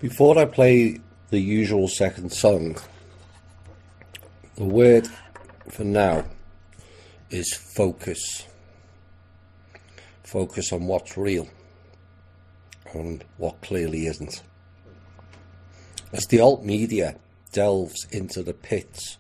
Before I play the usual second song, the word for now is focus. Focus on what's real and what clearly isn't. As the alt media delves into the pits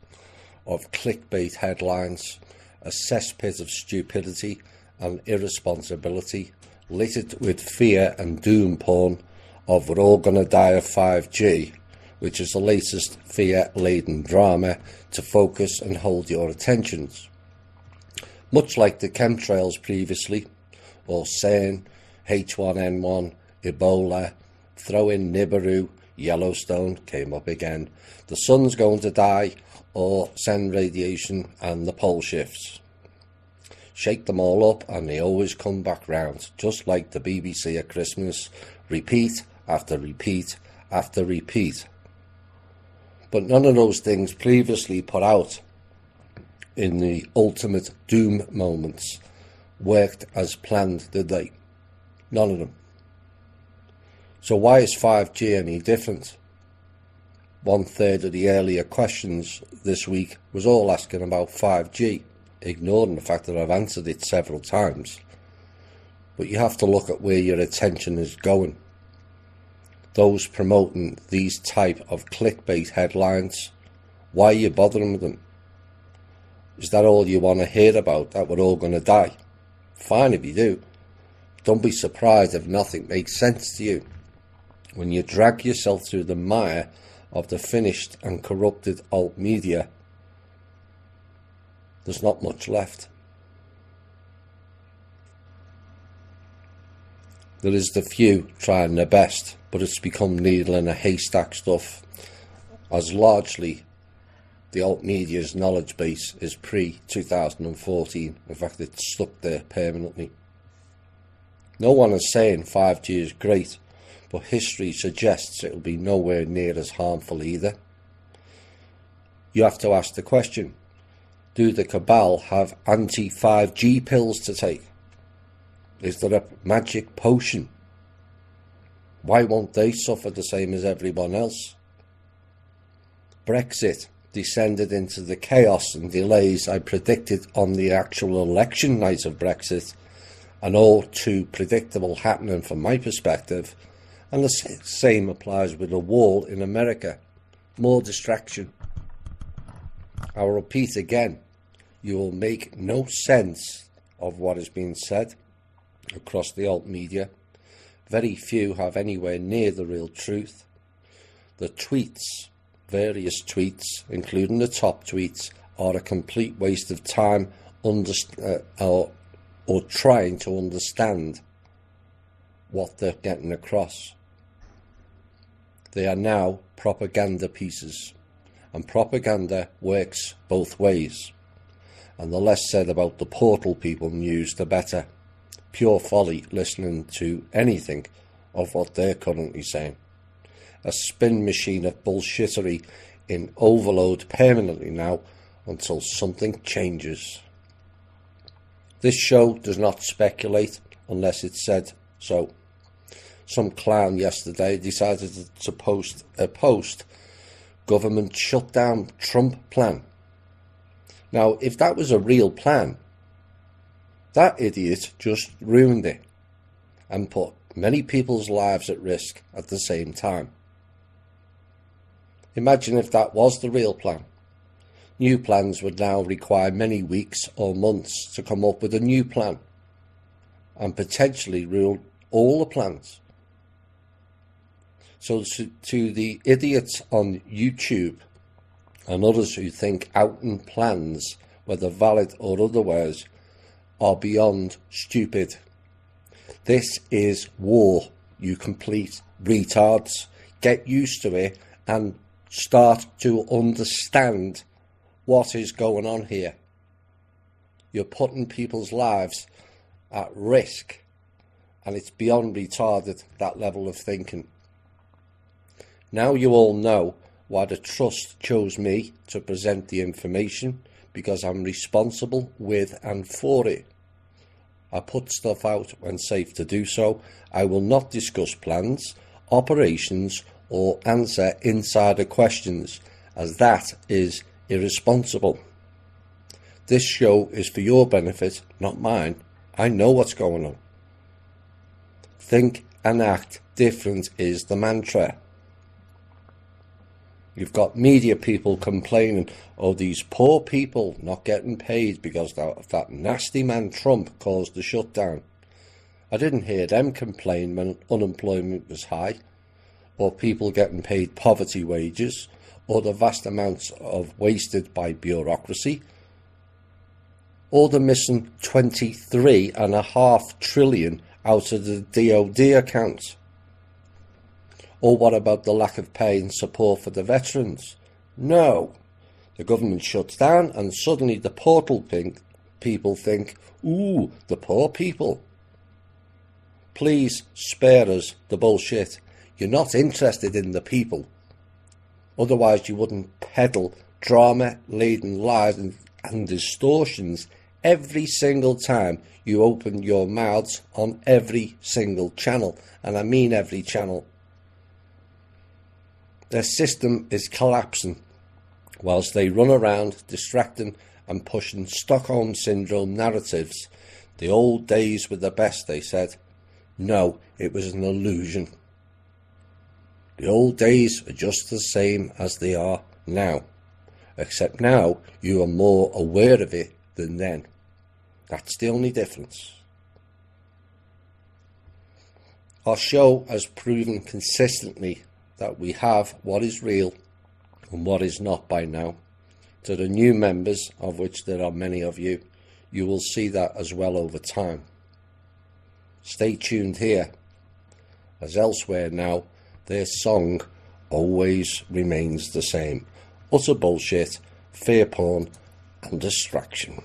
of clickbait headlines, a cesspit of stupidity and irresponsibility, littered with fear and doom porn of "we're all gonna die of 5G", which is the latest fear-laden drama to focus and hold your attentions. Much like the chemtrails previously, or saying H1N1, Ebola, throw in Nibiru, Yellowstone came up again, the sun's going to die, or send radiation and the pole shifts. Shake them all up and they always come back round, just like the BBC at Christmas, repeat after repeat after repeat. But none of those things previously put out in the ultimate doom moments worked as planned, did they? None of them. So why is 5G any different? 1/3 of the earlier questions this week was all asking about 5G, ignoring the fact that I've answered it several times. But you have to look at where your attention is going. Those promoting these type of clickbait headlines, why are you bothering with them? Is that all you want to hear about, that we're all going to die? Fine if you do. Don't be surprised if nothing makes sense to you. When you drag yourself through the mire of the finished and corrupted alt media, there's not much left. There is the few trying their best, but it's become needle in a haystack stuff, as largely the alt media's knowledge base is pre-2014. In fact, it's stuck there permanently. No one is saying 5G is great, but history suggests it will be nowhere near as harmful either. You have to ask the question, do the cabal have anti-5G pills to take? Is there a magic potion? Why won't they suffer the same as everyone else? Brexit descended into the chaos and delays I predicted on the actual election night of Brexit, an all too predictable happening from my perspective, and the same applies with the wall in America. More distraction. I'll repeat again, you will make no sense of what is being said across the alt media. Very few have anywhere near the real truth. The tweets, various tweets, including the top tweets, are a complete waste of time or trying to understand what they're getting across. They are now propaganda pieces, and propaganda works both ways. And the less said about the portal people news, the better. Pure folly listening to anything of what they're currently saying. A spin machine of bullshittery in overload permanently now until something changes. This show does not speculate unless it's said so. Some clown yesterday decided to post a post, government shutdown Trump plan. Now, if that was a real plan, that idiot just ruined it and put many people's lives at risk at the same time. Imagine if that was the real plan. New plans would now require many weeks or months to come up with a new plan and potentially ruin all the plans. So to the idiots on YouTube and others who think outing plans, whether valid or otherwise, are beyond stupid. This is war, you complete retards. Get used to it and start to understand what is going on here. You're putting people's lives at risk, and it's beyond retarded, that level of thinking. Now you all know why the Trust chose me to present the information, because I'm responsible with and for it. I put stuff out when safe to do so. I will not discuss plans, operations or answer insider questions, as that is irresponsible. This show is for your benefit, not mine. I know what's going on. Think and act different is the mantra. You've got media people complaining, oh, these poor people not getting paid because that nasty man Trump caused the shutdown. I didn't hear them complain when unemployment was high, or people getting paid poverty wages, or the vast amounts of wasted by bureaucracy, or the missing 23.5 trillion out of the DoD account. Or what about the lack of pay and support for the veterans? No. The government shuts down and suddenly the portal people think, ooh, the poor people. Please spare us the bullshit. You're not interested in the people. Otherwise you wouldn't peddle drama-laden lies and distortions every single time you open your mouths on every single channel. And I mean every channel. Their system is collapsing whilst they run around distracting and pushing Stockholm Syndrome narratives. The old days were the best, they said. No, it was an illusion. The old days are just the same as they are now, except now you are more aware of it than then. That's the only difference. Our show has proven consistently that we have what is real and what is not by now. To the new members, of which there are many of you, you will see that as well over time. Stay tuned here, as elsewhere now, their song always remains the same. Utter bullshit, fear porn and distraction.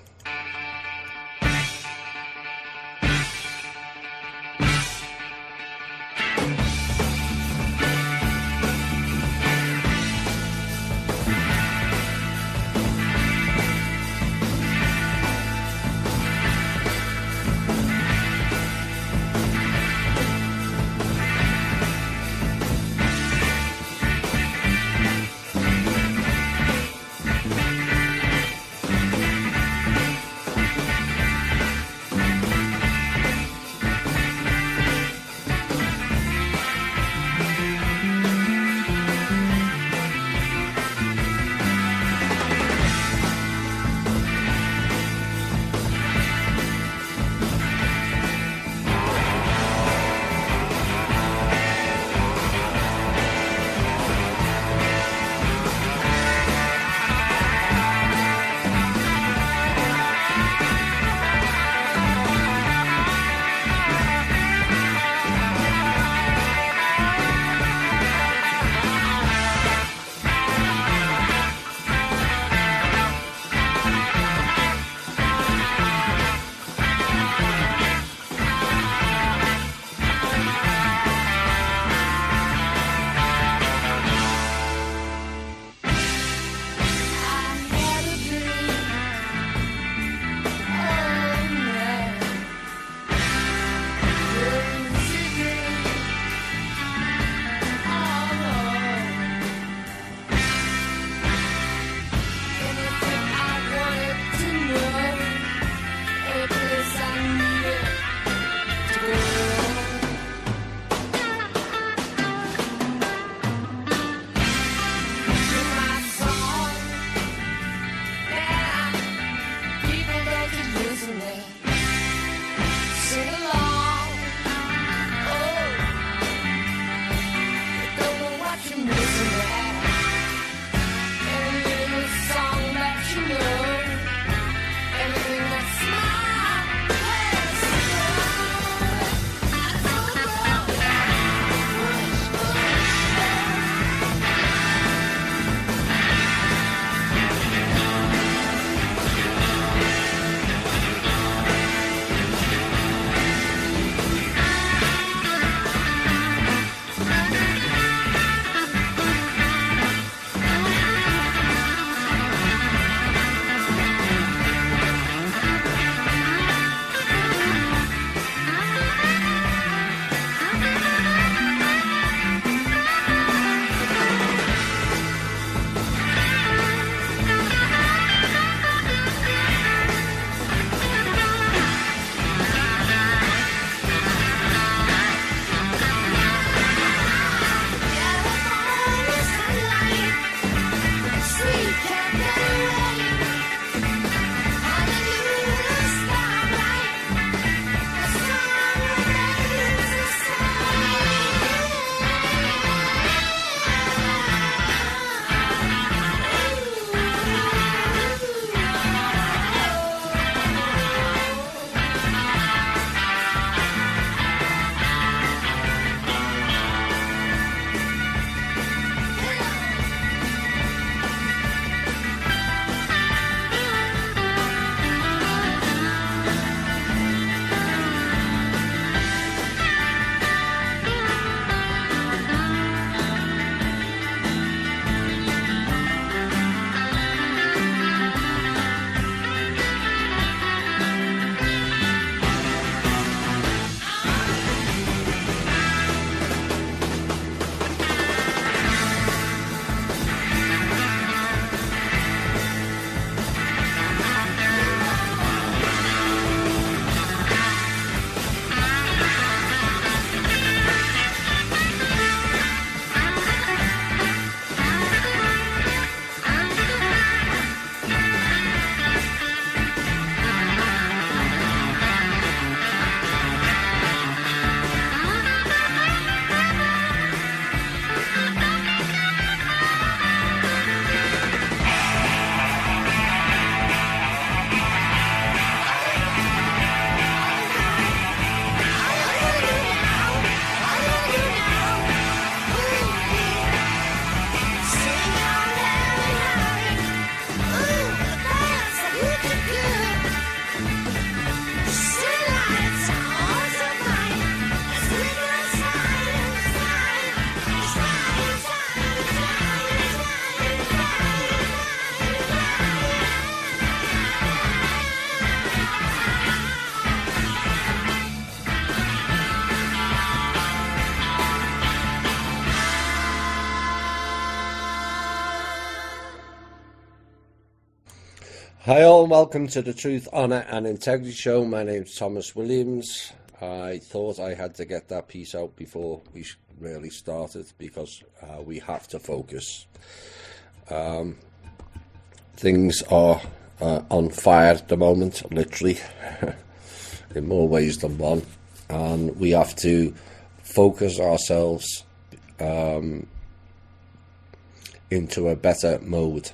Hi all, and welcome to the Truth, Honour and Integrity Show. My name's Thomas Williams. I thought I had to get that piece out before we really started because we have to focus. Things are on fire at the moment, literally, in more ways than one, and we have to focus ourselves into a better mode,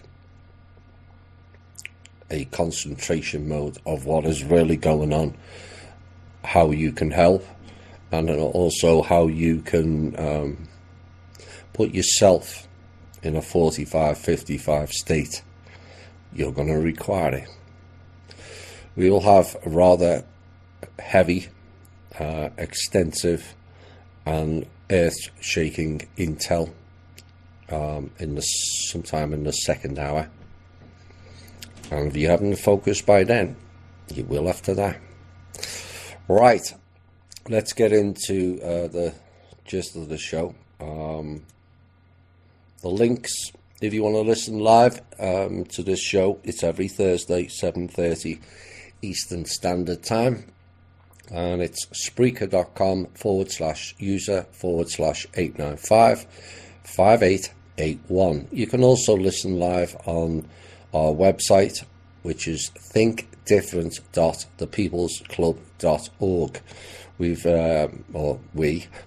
a concentration mode of what is really going on, how you can help, and also how you can put yourself in a 45-55 state. You're going to require it. We will have a rather heavy, extensive and earth-shaking intel sometime in the second hour. And if you haven't focused by then, you will after that. Right, let's get into the gist of the show. The links, if you want to listen live to this show, it's every Thursday, 7:30 Eastern Standard Time. And it's Spreaker.com/user/895-5881. You can also listen live on our website, which is thinkdifferent.thepeoplesclub.org.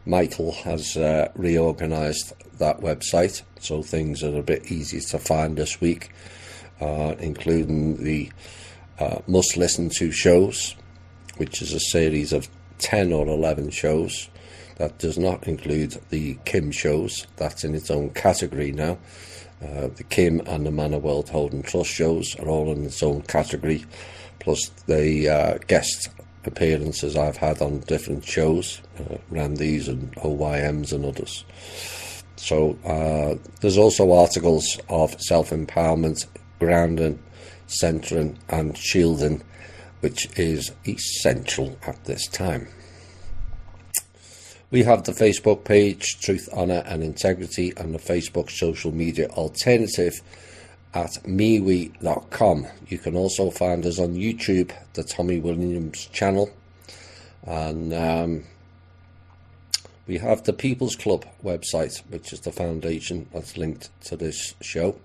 Michael has reorganized that website, so things are a bit easier to find this week, including the must listen to shows, which is a series of 10 or 11 shows. That does not include the Kim shows. That's in its own category now. The Kim and the Manor World Holding Trust shows are all in its own category, plus the guest appearances I've had on different shows, Randy's and OYM's and others. So there's also articles of self-empowerment, grounding, centering and shielding, which is essential at this time. We have the Facebook page, Truth, Honour and Integrity, and the Facebook social media alternative at MeWe.com. You can also find us on YouTube, the Tommy Williams channel. And we have the People's Club website, which is the foundation that's linked to this show.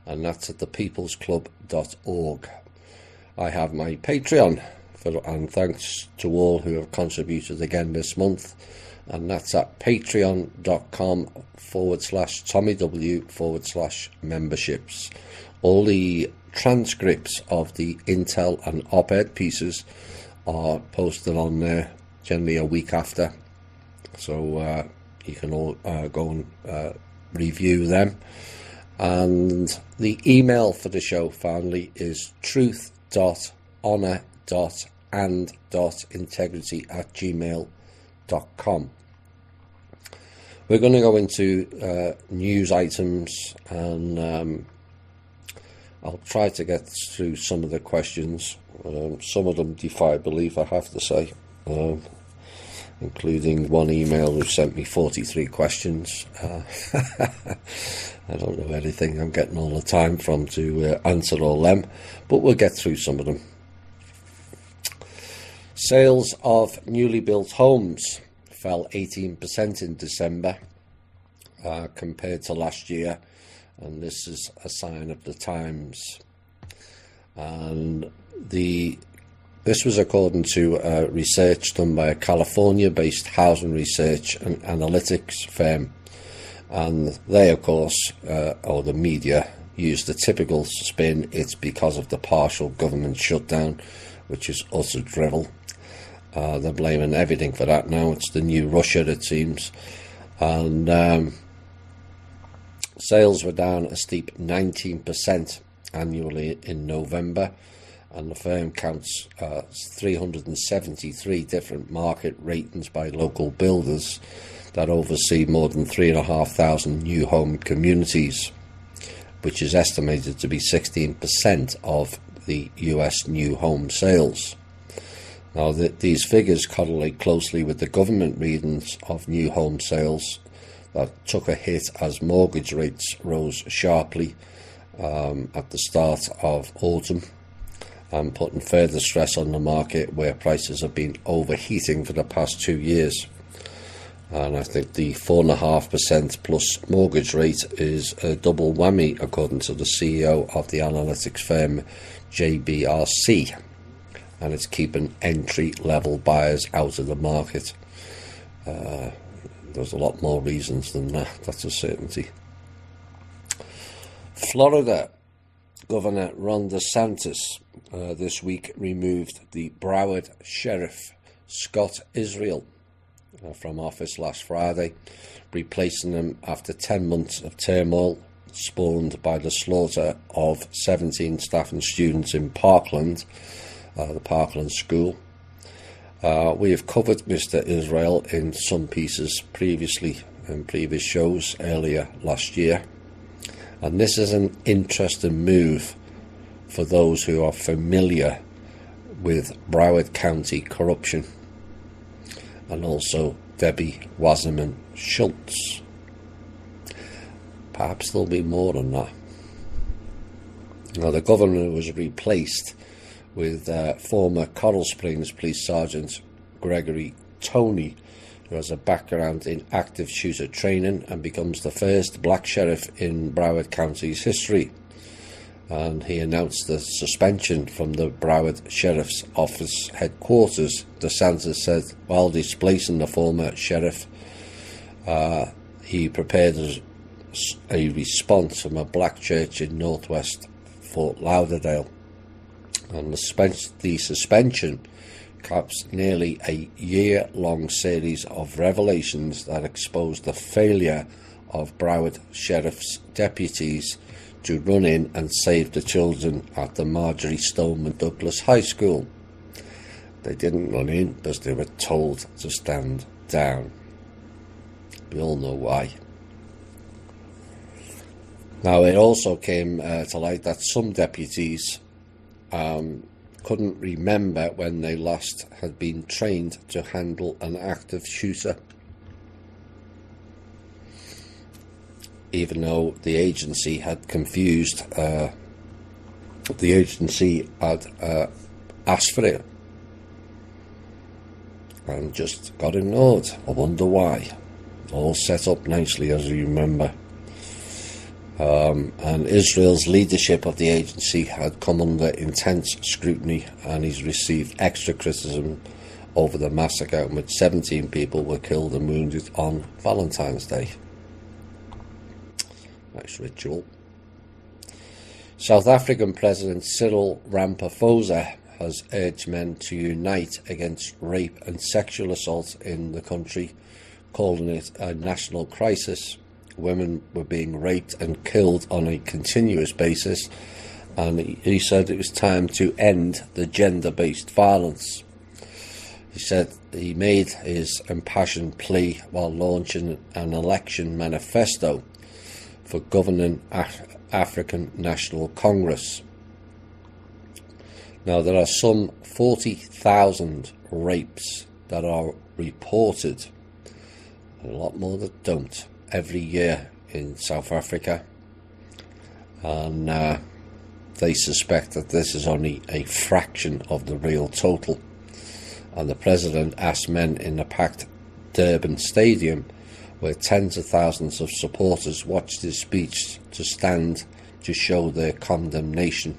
And that's at thepeoplesclub.org. I have my Patreon, and thanks to all who have contributed again this month. And that's at patreon.com/TommyW/memberships. All the transcripts of the Intel and op-ed pieces are posted on there, generally a week after. So you can all go and review them. And the email for the show, finally, is truth.honour.and.integrity@gmail.com. We're going to go into news items, and I'll try to get through some of the questions. Some of them defy belief, I have to say, including one email who sent me 43 questions. I don't know anything I'm getting all the time from to answer all them, but we'll get through some of them. Sales of newly built homes fell 18% in December compared to last year, and this is a sign of the times. And this was according to research done by a California-based housing research and analytics firm, and they, of course, or the media, use the typical spin: it's because of the partial government shutdown, which is utter drivel. They're blaming everything for that now. It's the new Russia, it seems. And sales were down a steep 19% annually in November, and the firm counts 373 different market ratings by local builders that oversee more than 3,500 new home communities, which is estimated to be 16% of the US new home sales. Now, these figures correlate closely with the government readings of new home sales that took a hit as mortgage rates rose sharply at the start of autumn. and putting further stress on the market where prices have been overheating for the past 2 years. And I think the 4.5% plus mortgage rate is a double whammy, according to the CEO of the analytics firm JBRC, and it's keeping entry-level buyers out of the market. There's a lot more reasons than that, that's a certainty. Florida Governor Ron DeSantis this week removed the Broward Sheriff Scott Israel from office last Friday, replacing him after 10 months of turmoil spawned by the slaughter of 17 staff and students in Parkland, the Parkland school. We have covered Mr. Israel in some pieces previously in previous shows earlier last year, and this is an interesting move for those who are familiar with Broward County corruption, and also Debbie Wasserman Schultz. Perhaps there'll be more than that. Now, the governor was replaced with former Coral Springs Police Sergeant Gregory Toney, who has a background in active shooter training and becomes the first black sheriff in Broward County's history. And he announced the suspension from the Broward Sheriff's Office headquarters. DeSantis said while displacing the former sheriff, he prepared a response from a black church in northwest Fort Lauderdale. And the suspension caps nearly a year-long series of revelations that exposed the failure of Broward Sheriff's deputies to run in and save the children at the Marjorie Stoneman Douglas High School. They didn't run in because they were told to stand down. We all know why. Now, it also came to light that some deputies couldn't remember when they last had been trained to handle an active shooter, even though the agency had asked for it and just got ignored. I wonder why. All set up nicely, as you remember. And Israel's leadership of the agency had come under intense scrutiny, and he's received extra criticism over the massacre in which 17 people were killed and wounded on Valentine's Day. Nice ritual. South African President Cyril Ramaphosa has urged men to unite against rape and sexual assault in the country, calling it a national crisis. Women were being raped and killed on a continuous basis, and he said it was time to end the gender-based violence. He said he made his impassioned plea while launching an election manifesto for governing African National Congress. Now, there are some 40,000 rapes that are reported, and a lot more that don't, every year in South Africa, and they suspect that this is only a fraction of the real total. And the president asked men in the packed Durban Stadium, where tens of thousands of supporters watched his speech, to stand to show their condemnation.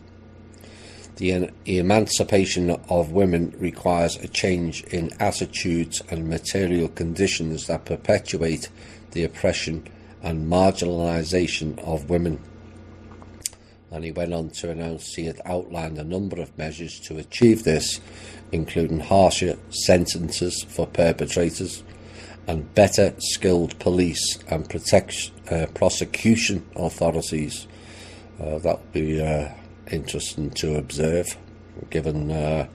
The emancipation of women requires a change in attitudes and material conditions that perpetuate the oppression and marginalisation of women. And he went on to announce he had outlined a number of measures to achieve this, including harsher sentences for perpetrators and better skilled police and prosecution authorities. That would be interesting to observe, given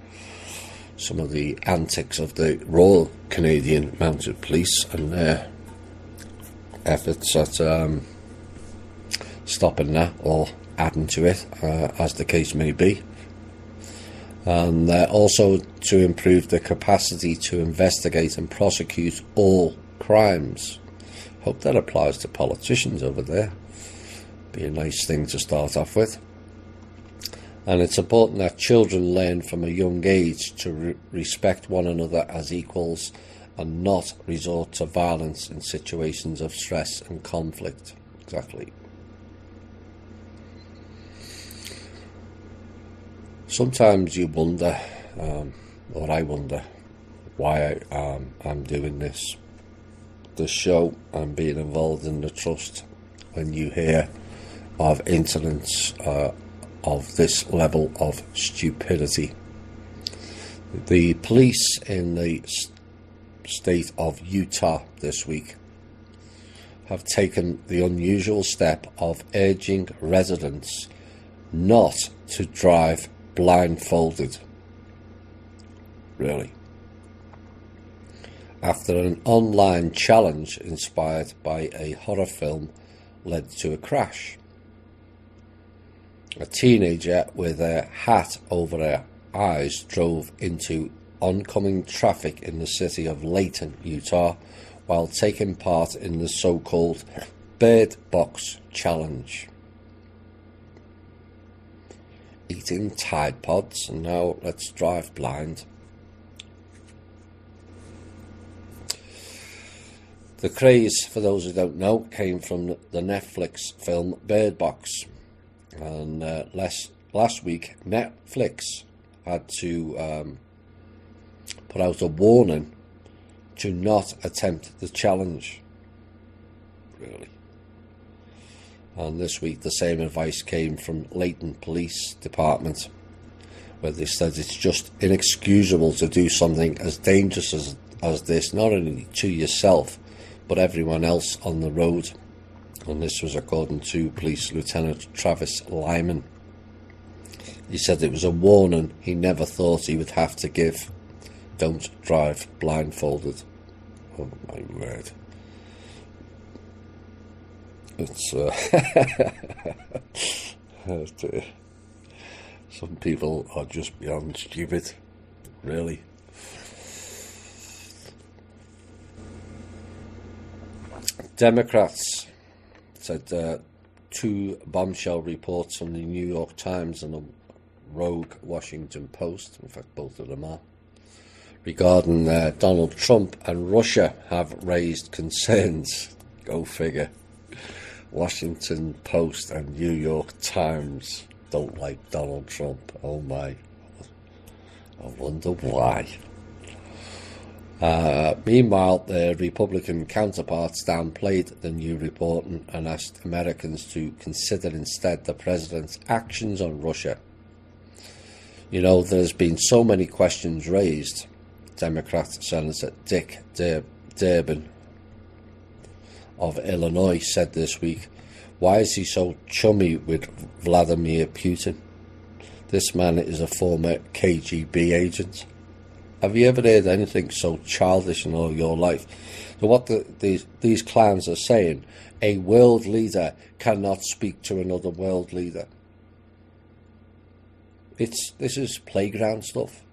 some of the antics of the Royal Canadian Mounted Police and their efforts at stopping that or adding to it, as the case may be. And also to improve the capacity to investigate and prosecute all crimes. Hope that applies to politicians over there. Be a nice thing to start off with. And it's important that children learn from a young age to respect one another as equals and not resort to violence in situations of stress and conflict. Exactly. Sometimes you wonder, or I wonder, why I'm doing this show and being involved in the trust when you hear of incidents of this level of stupidity. The police in the state of Utah this week have taken the unusual step of urging residents not to drive blindfolded. Really. After an online challenge inspired by a horror film led to a crash. A teenager with a hat over her eyes drove into oncoming traffic in the city of Layton, Utah, while taking part in the so-called Bird Box Challenge. Eating Tide Pods, and now let's drive blind. The craze, for those who don't know, came from the Netflix film Bird Box. And last week, Netflix had to put out a warning to not attempt the challenge. Really. And this week, the same advice came from Layton Police Department, where they said it's just inexcusable to do something as dangerous as this, not only to yourself, but everyone else on the road. And this was according to Police Lieutenant Travis Lyman. He said it was a warning he never thought he would have to give. Don't drive blindfolded. Oh my word. It's some people are just beyond stupid, really. Democrats said two bombshell reports from the New York Times and the rogue Washington Post, in fact both of them are, regarding Donald Trump and Russia have raised concerns. Go figure. Washington Post and New York Times don't like Donald Trump. Oh my. I wonder why. Meanwhile, their Republican counterparts downplayed the new report and asked Americans to consider instead the president's actions on Russia. You know, there's been so many questions raised. Democrat Senator Dick Durbin of Illinois said this week, why is he so chummy with Vladimir Putin? This man is a former KGB agent. Have you ever heard anything so childish in all your life? So what these clowns are saying, a world leader cannot speak to another world leader. This is playground stuff.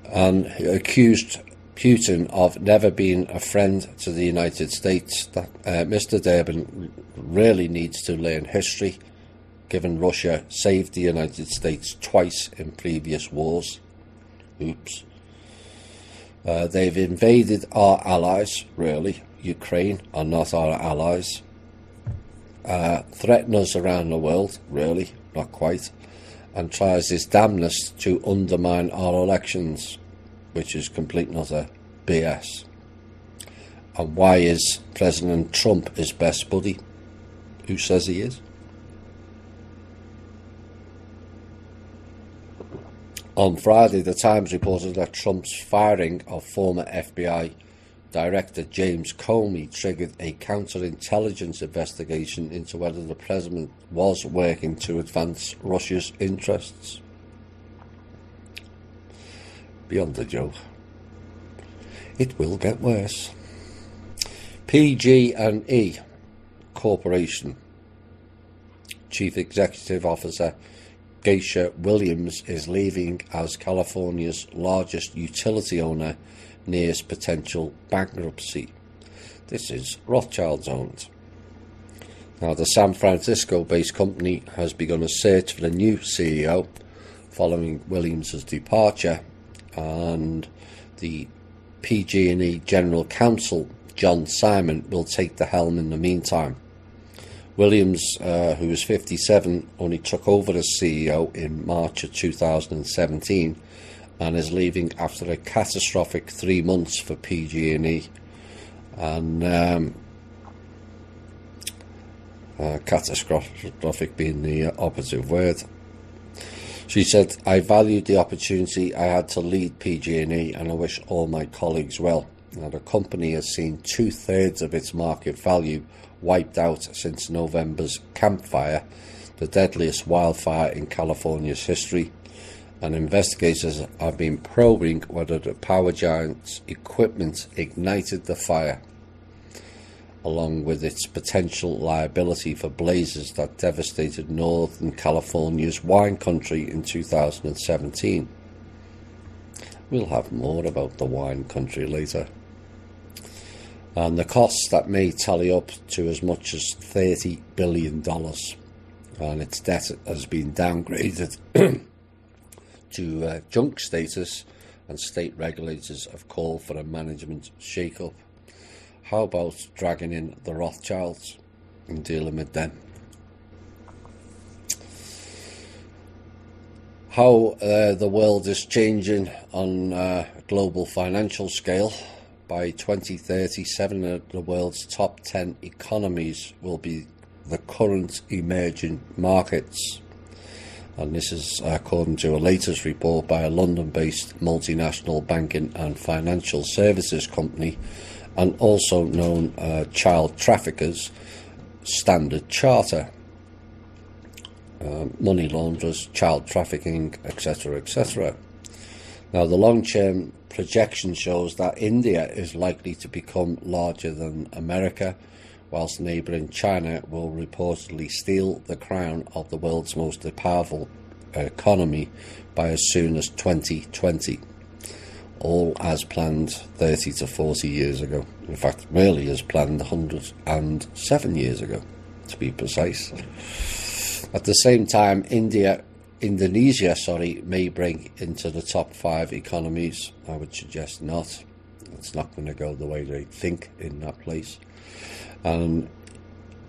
And accused Putin of never being a friend to the United States. Mr. Durbin really needs to learn history, given Russia saved the United States twice in previous wars. Oops. They've invaded our allies, really. Ukraine are not our allies. Threaten us around the world, really, not quite. And tries his damnedest to undermine our elections, which is complete and utter BS. And why is President Trump his best buddy? Who says he is? On Friday, the Times reported that Trump's firing of former FBI Director James Comey triggered a counterintelligence investigation into whether the president was working to advance Russia's interests. Beyond a joke. It will get worse. PG&E Corporation Chief Executive Officer Geisha Williams is leaving as California's largest utility owner nears potential bankruptcy. This is Rothschild's owned. Now, the San Francisco-based company has begun a search for a new CEO following Williams' departure, and the PG&E General Counsel, John Simon, will take the helm in the meantime. Williams, who was 57, only took over as CEO in March of 2017 and is leaving after a catastrophic 3 months for PG&E. And catastrophic being the operative word. She said, "I valued the opportunity I had to lead PG&E, and I wish all my colleagues well." Now, the company has seen 2/3 of its market value wiped out since November's Camp Fire, the deadliest wildfire in California's history, and investigators have been probing whether the power giant's equipment ignited the fire, along with its potential liability for blazes that devastated Northern California's wine country in 2017. We'll have more about the wine country later. And the costs that may tally up to as much as $30 billion, and its debt has been downgraded to junk status, and state regulators have called for a management shake-up. How about dragging in the Rothschilds and dealing with them? How the world is changing on a global financial scale. By 2030, 7 of the world's top 10 economies will be the current emerging markets. And this is according to a latest report by a London-based multinational banking and financial services company, and also known child traffickers, Standard Chartered, money launderers, child trafficking, etc., etc. Now, the long-term projection shows that India is likely to become larger than America, whilst neighbouring China will reportedly steal the crown of the world's most powerful economy by as soon as 2020. All as planned 30 to 40 years ago. In fact, really as planned 107 years ago, to be precise. At the same time, Indonesia may bring into the top 5 economies. I would suggest not. It's not going to go the way they think in that place. And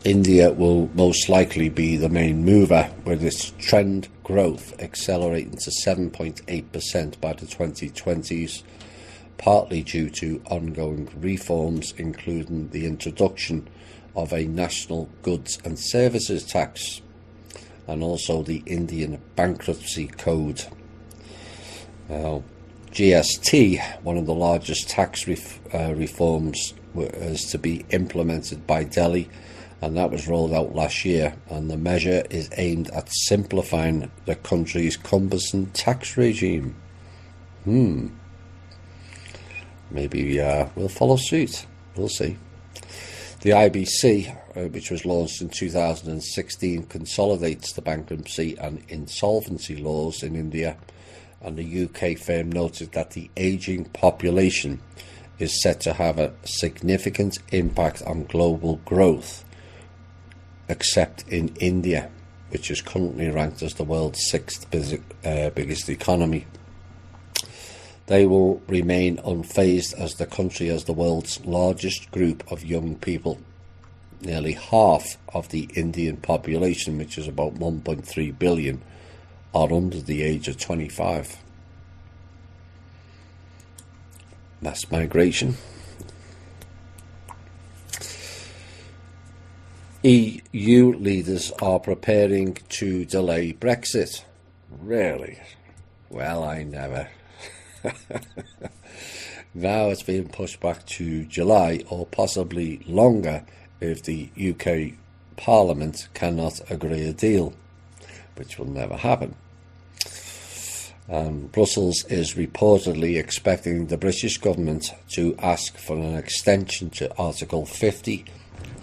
India will most likely be the main mover, with its trend growth accelerating to 7.8% by the 2020s, partly due to ongoing reforms, including the introduction of a national goods and services tax, and also the Indian Bankruptcy Code. Now, GST, one of the largest tax reforms, is to be implemented by Delhi, and that was rolled out last year, and the measure is aimed at simplifying the country's cumbersome tax regime. Maybe we'll follow suit. We'll see. The IBC, which was launched in 2016, consolidates the bankruptcy and insolvency laws in India, and the UK firm noted that the ageing population is set to have a significant impact on global growth, except in India, which is currently ranked as the world's 6th biggest economy. They will remain unfazed as the country has the world's largest group of young people. Nearly half of the Indian population, which is about 1.3 billion, are under the age of 25. Mass migration. EU leaders are preparing to delay Brexit. Really? Well, I never. Now it's being pushed back to July, or possibly longer if the UK Parliament cannot agree a deal, which will never happen. Brussels is reportedly expecting the British government to ask for an extension to Article 50,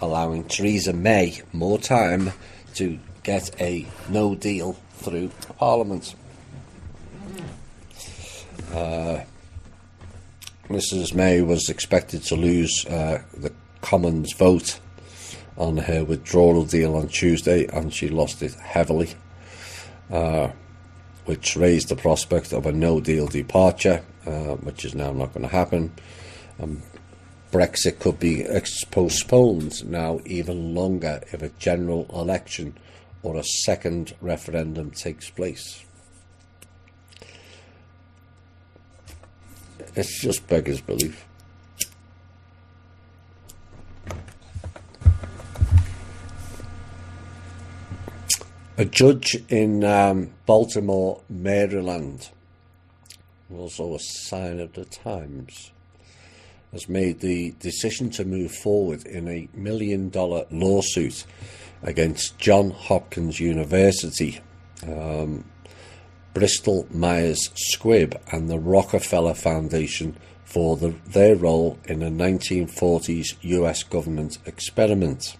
allowing Theresa May more time to get a no deal through Parliament. Mrs May was expected to lose the Commons vote on her withdrawal deal on Tuesday, and she lost it heavily, which raised the prospect of a no-deal departure, which is now not going to happen. Brexit could be postponed now even longer if a general election or a second referendum takes place. It's just beggars belief. A judge in Baltimore, Maryland, also a sign of the times, has made the decision to move forward in a $1 million lawsuit against Johns Hopkins University, Bristol Myers Squibb, and the Rockefeller Foundation for their role in a 1940s US government experiment.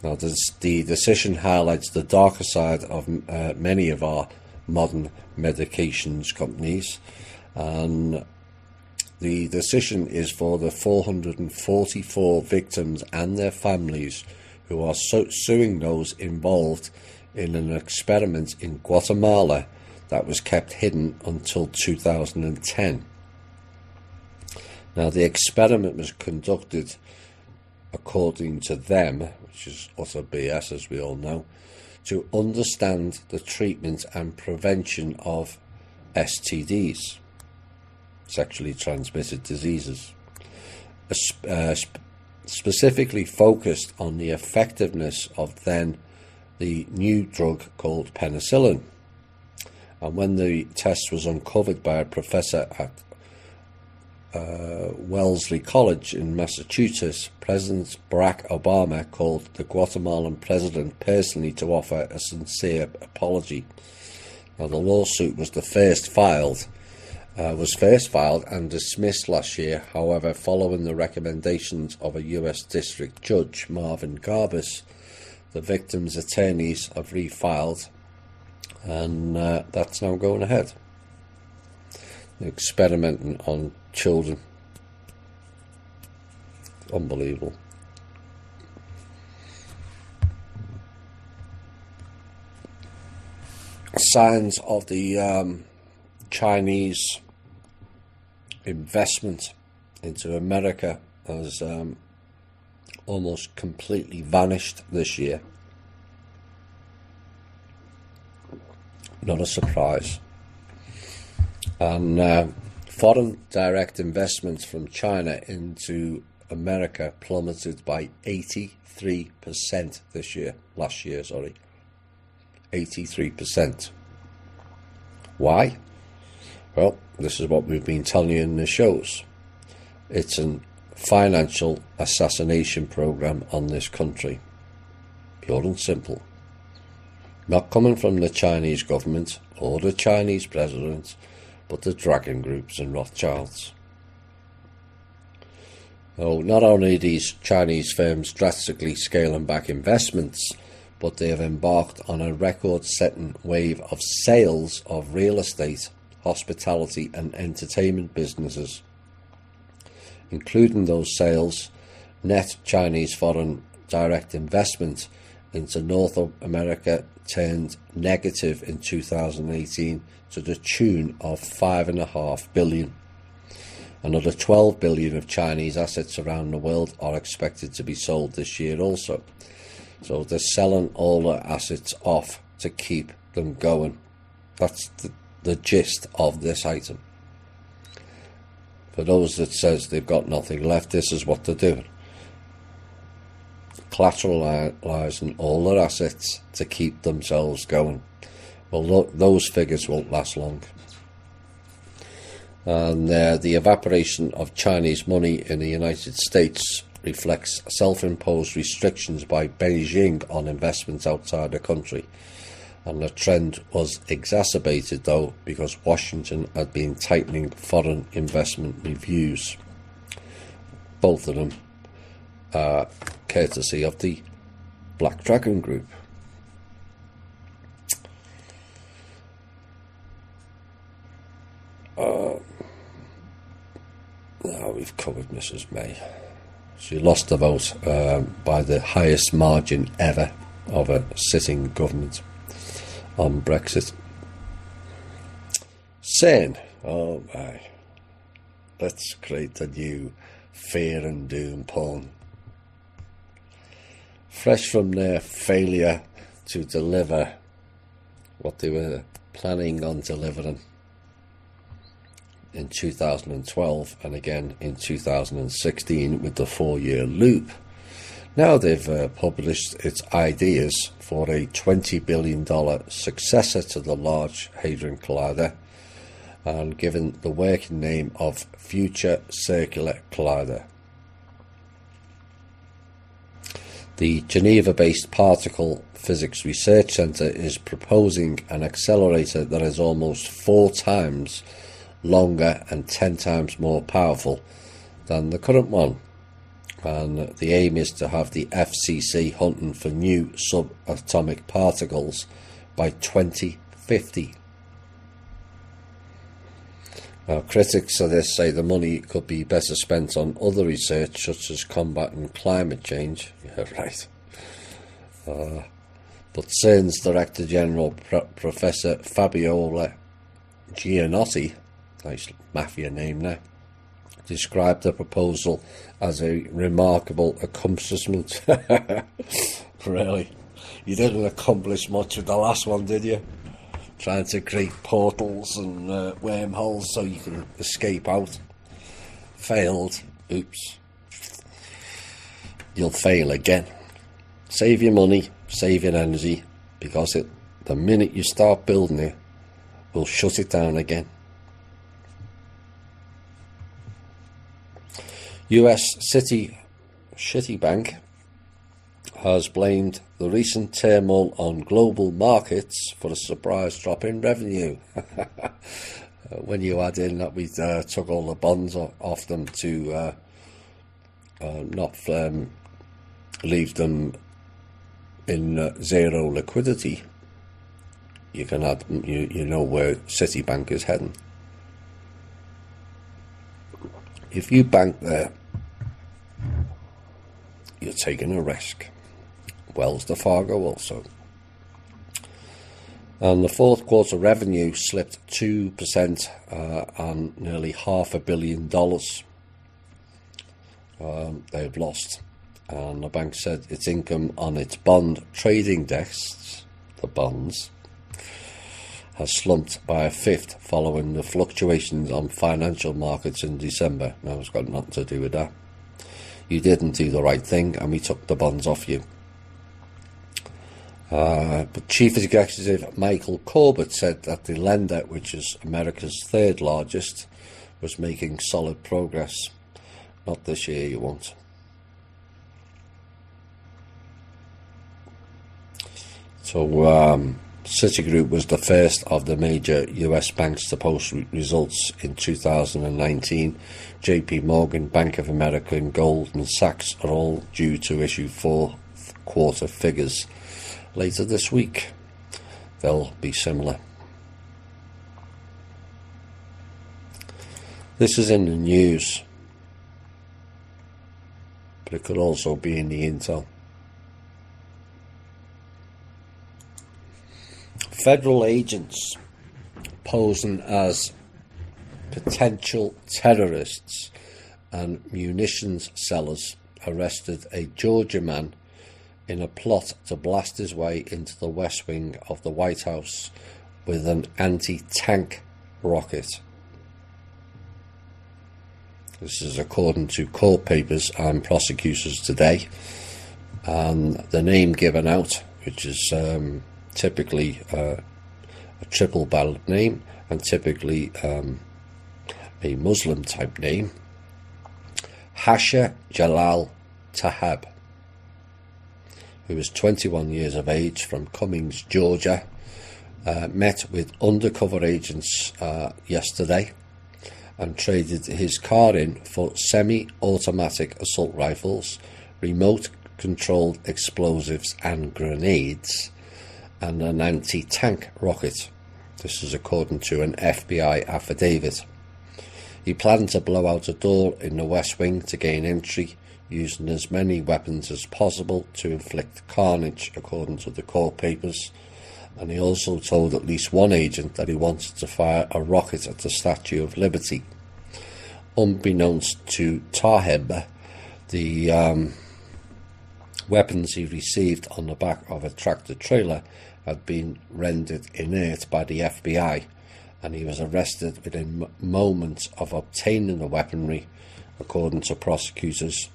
Now, the decision highlights the darker side of many of our modern medications companies, and the decision is for the 444 victims and their families who are suing those involved in an experiment in Guatemala that was kept hidden until 2010. Now, the experiment was conducted, according to them, which is utter BS as we all know, to understand the treatment and prevention of STDs, sexually transmitted diseases, specifically focused on the effectiveness of then the new drug called penicillin. And when the test was uncovered by a professor at Wellesley College in Massachusetts, President Barack Obama called the Guatemalan president personally to offer a sincere apology. Now, the lawsuit was first filed and dismissed last year. However, following the recommendations of a US district judge, Marvin Garbus, the victims' attorneys have refiled, and that's now going ahead. Experimenting on children. Unbelievable. Signs of the Chinese investment into America has almost completely vanished this year. Not a surprise. And foreign direct investments from China into America plummeted by 83% last year, 83%. Why? Well, this is what we've been telling you in the shows. It's a financial assassination program on this country. Pure and simple. Not coming from the Chinese government or the Chinese president, but the dragon groups and Rothschilds. So not only are these Chinese firms drastically scaling back investments, but they have embarked on a record-setting wave of sales of real estate, hospitality and entertainment businesses. Including those sales, net Chinese foreign direct investment into North America turned negative in 2018 to the tune of $5.5 billion. Another $12 billion of Chinese assets around the world are expected to be sold this year also. So they're selling all their assets off to keep them going. That's the gist of this item. For those that says they've got nothing left, this is what they're doing. Collateralizing all their assets to keep themselves going. Well, those figures won't last long. And the evaporation of Chinese money in the United States reflects self-imposed restrictions by Beijing on investments outside the country. And the trend was exacerbated, though, because Washington had been tightening foreign investment reviews. Both of them courtesy of the Black Dragon Group. Now we've covered Mrs. May. She lost the vote by the highest margin ever of a sitting government on Brexit. Saying, oh my, let's create a new fear and doom porn. Fresh from their failure to deliver what they were planning on delivering in 2012 and again in 2016 with the 4-year loop. Now they've published its ideas for a $20 billion successor to the Large Hadron Collider and given the working name of Future Circular Collider. The Geneva-based Particle Physics Research Centre is proposing an accelerator that is almost 4 times longer and 10 times more powerful than the current one. And the aim is to have the FCC hunting for new subatomic particles by 2050. Now, critics of this say the money could be better spent on other research such as combating climate change. Yeah, right. But CERN's Director General Professor Fabiola Gianotti, nice mafia name now, described the proposal as a remarkable accomplishment. Really? You didn't accomplish much with the last one, did you? Trying to create portals and wormholes so you can escape out. Failed. Oops. You'll fail again. Save your money, save your energy, because the minute you start building it, we'll shut it down again. US Citibank has blamed the recent turmoil on global markets for a surprise drop in revenue. When you add in that we took all the bonds off them to not leave them in zero liquidity, you can add, you know where Citibank is heading. If you bank there, you're taking a risk. Wells Fargo also. And the fourth quarter revenue slipped 2% on nearly $500 million. They've lost. And the bank said its income on its bond trading desks, the bonds, has slumped by a fifth following the fluctuations on financial markets in December. Now, it's got nothing to do with that. You didn't do the right thing and we took the bonds off you. But Chief Executive Michael Corbett said that the lender, which is America's third largest, was making solid progress. Not this year, you won't. So Citigroup was the first of the major US banks to post results in 2019. JP Morgan, Bank of America and Goldman Sachs are all due to issue fourth quarter figures later this week. They'll be similar. This is in the news, but it could also be in the intel. Federal agents posing as potential terrorists and munitions sellers arrested a Georgia man in a plot to blast his way into the West Wing of the White House with an anti-tank rocket. This is according to court papers and prosecutors today. And the name given out, which is typically a triple ballot name and typically a Muslim type name, Hasha Jalal Tahab, who is 21 years of age from Cummings, Georgia, met with undercover agents yesterday and traded his car in for semi-automatic assault rifles, remote-controlled explosives and grenades, and an anti-tank rocket. This is according to an FBI affidavit. He planned to blow out a door in the West Wing to gain entry using as many weapons as possible to inflict carnage, according to the court papers. And he also told at least one agent that he wanted to fire a rocket at the Statue of Liberty. Unbeknownst to Tlaib, the weapons he received on the back of a tractor trailer had been rendered inert by the FBI, and he was arrested within moments of obtaining the weaponry, according to prosecutors.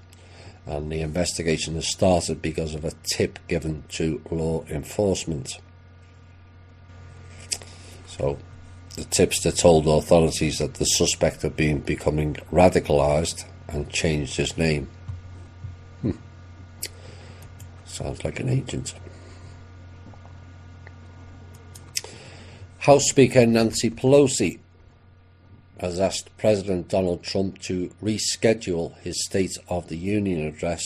And the investigation has started because of a tip given to law enforcement. So the tipster told authorities that the suspect had been becoming radicalised and changed his name. Sounds like an agent. House Speaker Nancy Pelosi has asked President Donald Trump to reschedule his State of the Union address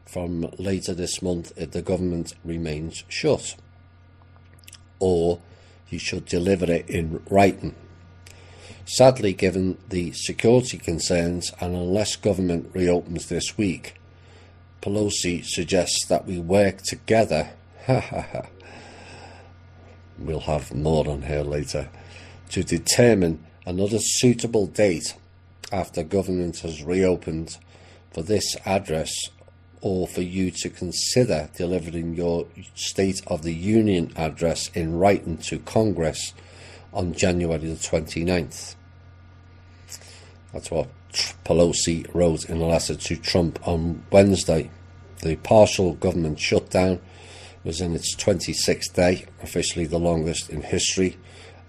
from later this month if the government remains shut, or he should deliver it in writing. Sadly, given the security concerns, and unless government reopens this week, Pelosi suggests that we work together. We'll have more on her later. To determine another suitable date after government has reopened for this address, or for you to consider delivering your State of the Union address in writing to Congress on January the 29th. That's what Pelosi wrote in a letter to Trump on Wednesday. The partial government shutdown was in its 26th day, officially the longest in history,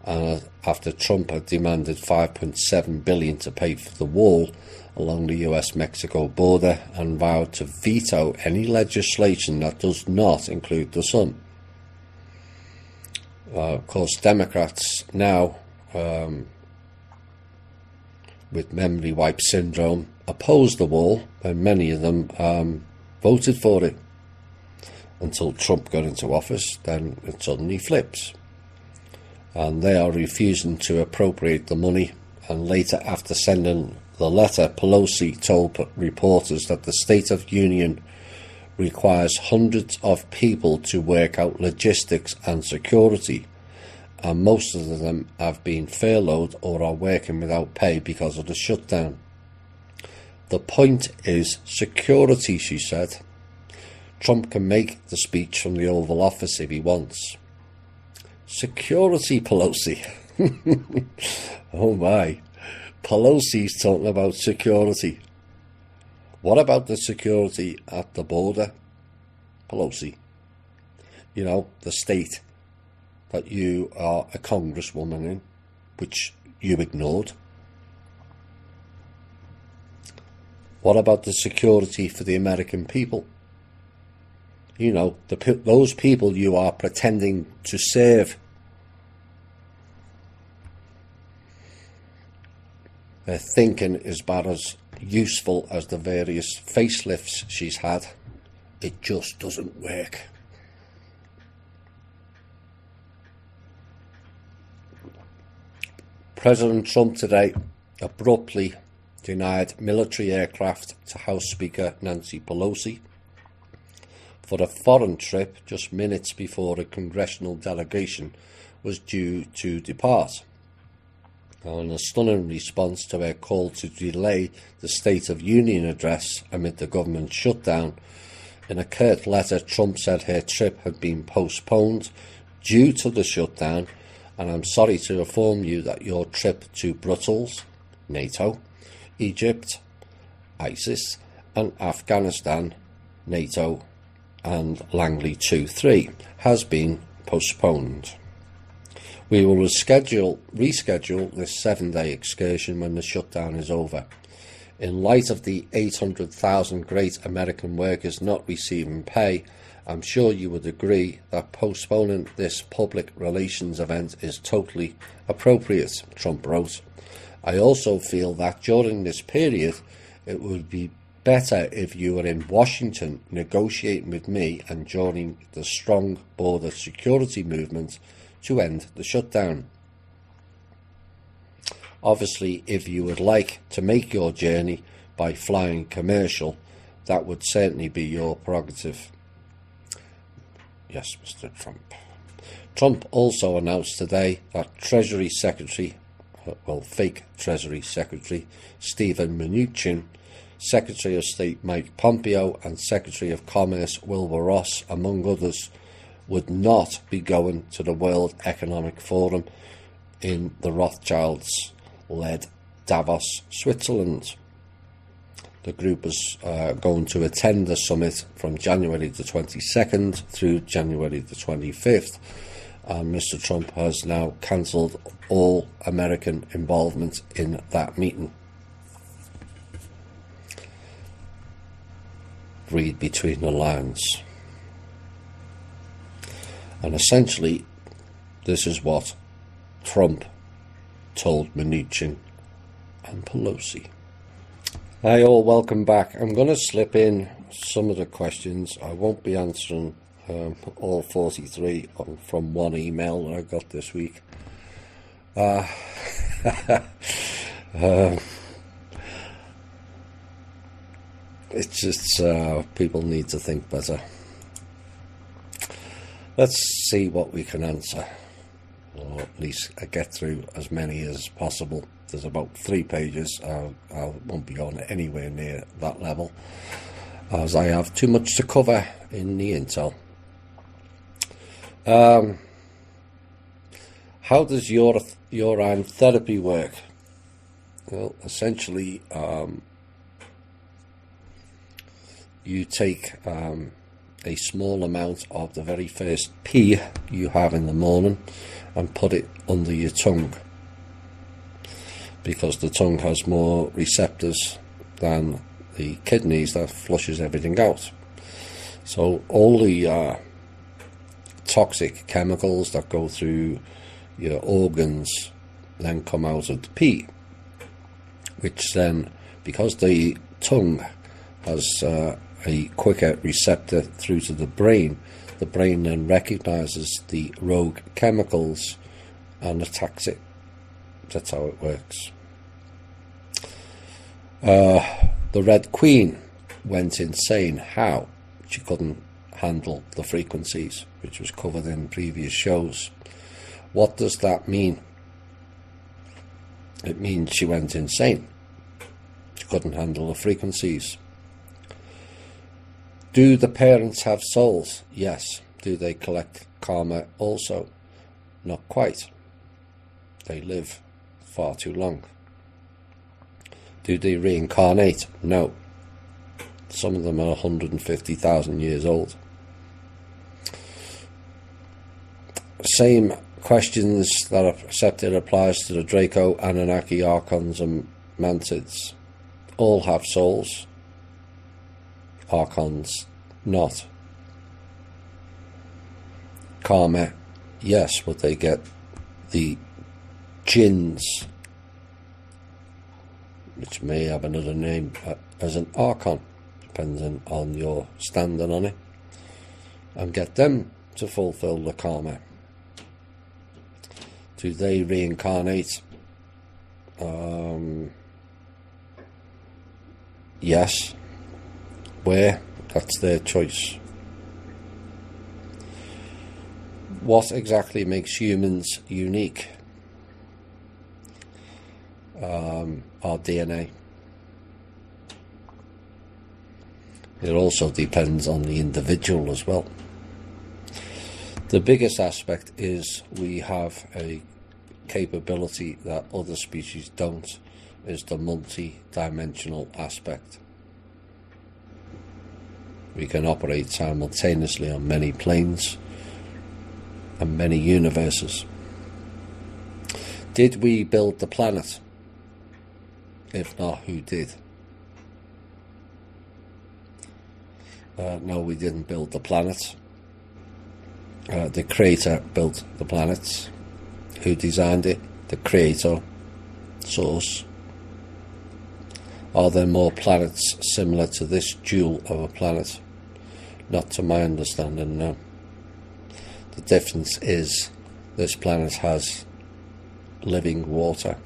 after Trump had demanded $5.7 billion to pay for the wall along the US-Mexico border and vowed to veto any legislation that does not include the sun. Of course, Democrats now, with memory wipe syndrome, oppose the wall, and many of them voted for it. Until Trump got into office, then it suddenly flips. And they are refusing to appropriate the money. And later, after sending the letter, Pelosi told reporters that the State of Union requires hundreds of people to work out logistics and security, and most of them have been furloughed or are working without pay because of the shutdown. The point is security, she said. Trump can make the speech from the Oval Office if he wants. Security, Pelosi. Oh my. Pelosi's talking about security. What about the security at the border, Pelosi? You know, the state that you are a congresswoman in, which you ignored. What about the security for the American people? You know, those people you are pretending to serve. Their thinking is about as useful as the various facelifts she's had. It just doesn't work. President Trump today abruptly denied military aircraft to House Speaker Nancy Pelosi for a foreign trip just minutes before a congressional delegation was due to depart. Now, in a stunning response to her call to delay the State of Union address amid the government shutdown, in a curt letter, Trump said her trip had been postponed due to the shutdown, and I'm sorry to inform you that your trip to Brussels, NATO, Egypt, ISIS, and Afghanistan, NATO, and Langley 2-3 has been postponed. We will reschedule this 7-day excursion when the shutdown is over. In light of the 800,000 great American workers not receiving pay, I'm sure you would agree that postponing this public relations event is totally appropriate, Trump wrote. I also feel that during this period it would be better if you were in Washington negotiating with me and joining the strong border security movement to end the shutdown. Obviously, if you would like to make your journey by flying commercial, that would certainly be your prerogative. Yes, Mr. Trump. Trump also announced today that Treasury Secretary, well, fake Treasury Secretary, Stephen Mnuchin, Secretary of State Mike Pompeo, and Secretary of Commerce Wilbur Ross, among others, would not be going to the World Economic Forum in the Rothschilds-led Davos, Switzerland. The group is going to attend the summit from January the 22nd through January the 25th, and Mr. Trump has now cancelled all American involvement in that meeting. Read between the lines. And essentially, this is what Trump told Mnuchin and Pelosi. Hi all, welcome back. I'm going to slip in some of the questions. I won't be answering all 43 from one email that I got this week. It's just people need to think better. Let's see what we can answer, or at least get through as many as possible. There's about 3 pages. I won't be on anywhere near that level, as I have too much to cover in the intel. How does urine therapy work? Well, essentially, you take a small amount of the very first pee you have in the morning and put it under your tongue, because the tongue has more receptors than the kidneys that flushes everything out. So all the toxic chemicals that go through your organs then come out of the pee, which then, because the tongue has a quicker receptor through to the brain then recognises the rogue chemicals and attacks it. That's how it works. The Red Queen went insane. How? She couldn't handle the frequencies, which was covered in previous shows. What does that mean? It means she went insane. She couldn't handle the frequencies. Do the parents have souls? Yes. Do they collect karma also? Not quite. They live far too long. Do they reincarnate? No. Some of them are 150,000 years old. Same questions that are accepted applies to the Draco, Anunnaki, Archons and Mantids. All have souls. Archons not. Karma, yes, but they get the jinns, which may have another name as an Archon, depending on your standing on it, and get them to fulfill the karma. Do they reincarnate? Yes. Where? That's their choice. What exactly makes humans unique? Our DNA. It also depends on the individual as well. The biggest aspect is we have a capability that other species don't, is the multi-dimensional aspect. We can operate simultaneously on many planes and many universes. Did we build the planet? If not, who did? No, we didn't build the planet. The Creator built the planets. Who designed it? The Creator, Source. Are there more planets similar to this jewel of a planet? Not to my understanding, no. The difference is this planet has living water.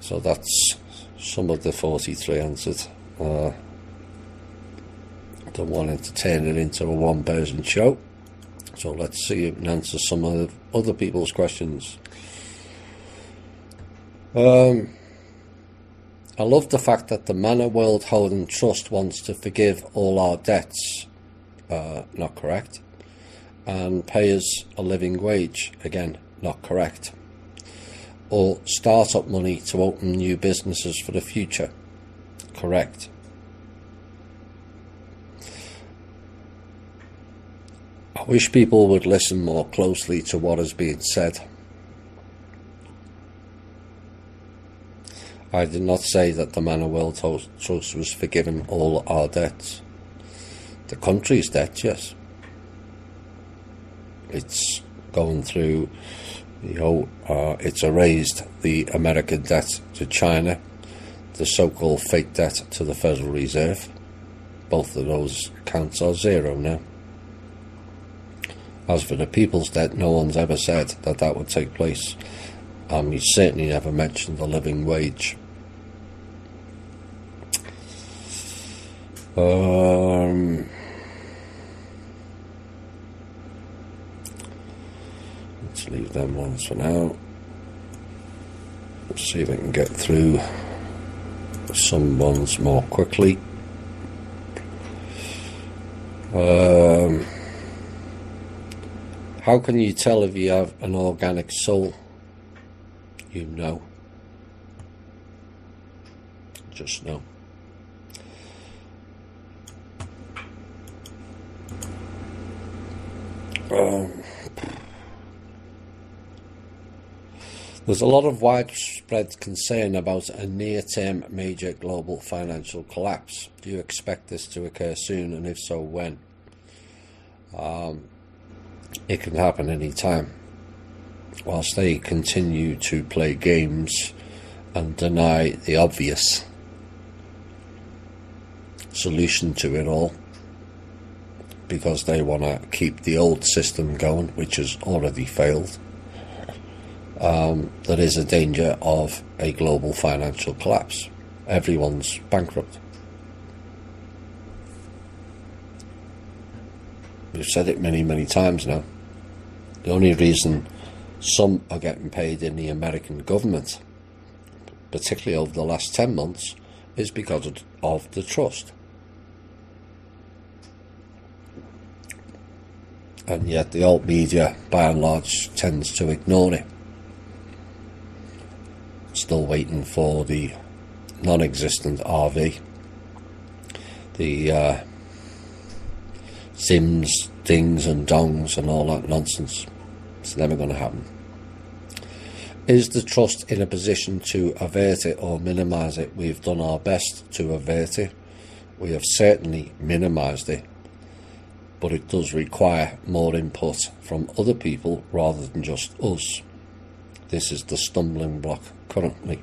So that's some of the 43 answered. don't want it to turn it into a one-person show. So let's see if we can answer some of other people's questions. I love the fact that the Manor World Holding Trust wants to forgive all our debts. Not correct. And pay us a living wage. Again, not correct. Or start-up money to open new businesses for the future. Correct. I wish people would listen more closely to what is being said. I did not say that the Manor World Trust was forgiving all our debts. The country's debt, yes. It's going through, it's erased the American debt to China, the so-called fake debt to the Federal Reserve. Both of those accounts are zero now. As for the people's debt, no one's ever said that that would take place. He certainly never mentioned the living wage. Let's leave them ones for now. Let's see if I can get through some ones more quickly. How can you tell if you have an organic soul? You know. Just know. There's a lot of widespread concern about a near-term major global financial collapse. Do you expect this to occur soon, and if so, when? It can happen any time. Whilst they continue to play games and deny the obvious solution to it all, because they want to keep the old system going, which has already failed, there is a danger of a global financial collapse. Everyone's bankrupt. We've said it many, many times now. The only reason some are getting paid in the American government, particularly over the last 10 months, is because of the trust. And yet the alt media, by and large, tends to ignore it. Still waiting for the non-existent RV. The Sims, dings and dongs and all that nonsense. It's never going to happen. Is the trust in a position to avert it or minimise it? We've done our best to avert it. We have certainly minimised it. But it does require more input from other people rather than just us. This is the stumbling block currently.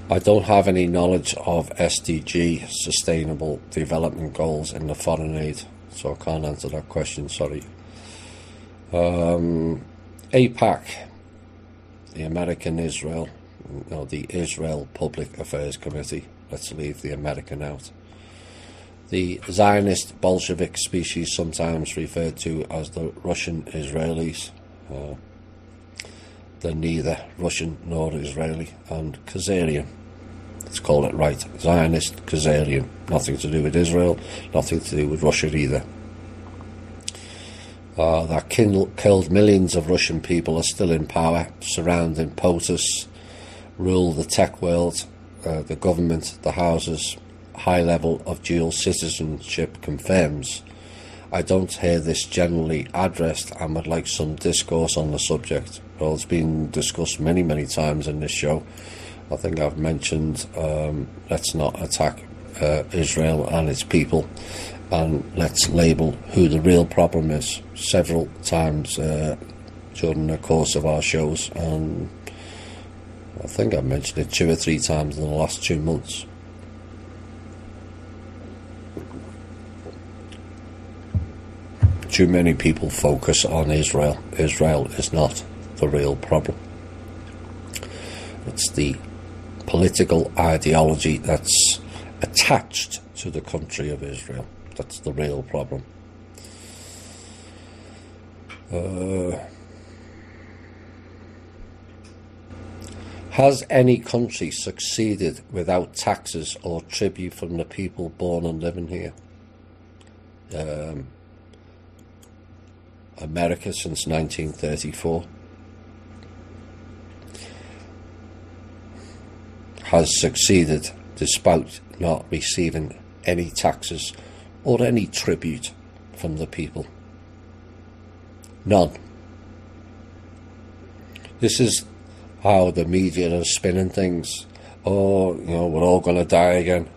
I don't have any knowledge of SDG, Sustainable Development Goals, in the foreign aid, so I can't answer that question, sorry. APAC, the the Israel Public Affairs Committee, let's leave the American out. The Zionist Bolshevik species, sometimes referred to as the Russian Israelis, they're neither Russian nor Israeli, and Khazarian. Let's call it right. Zionist, Khazarian. Nothing to do with Israel, nothing to do with Russia either. That killed millions of Russian people are still in power, surrounding POTUS, rule the tech world, the government, the houses. High level of dual citizenship confirms. I don't hear this generally addressed and would like some discourse on the subject. Well, it's been discussed many, many times in this show. I think I've mentioned let's not attack Israel and its people, and let's label who the real problem is several times during the course of our shows, and I think I've mentioned it 2 or 3 times in the last 2 months. too many people focus on Israel. Israel is not the real problem. It's the political ideology that's attached to the country of Israel. That's the real problem. Has any country succeeded without taxes or tribute from the people born and living here? America since 1934 has succeeded despite not receiving any taxes or any tribute from the people. None. This is how the media are spinning things. Oh, we're all going to die again.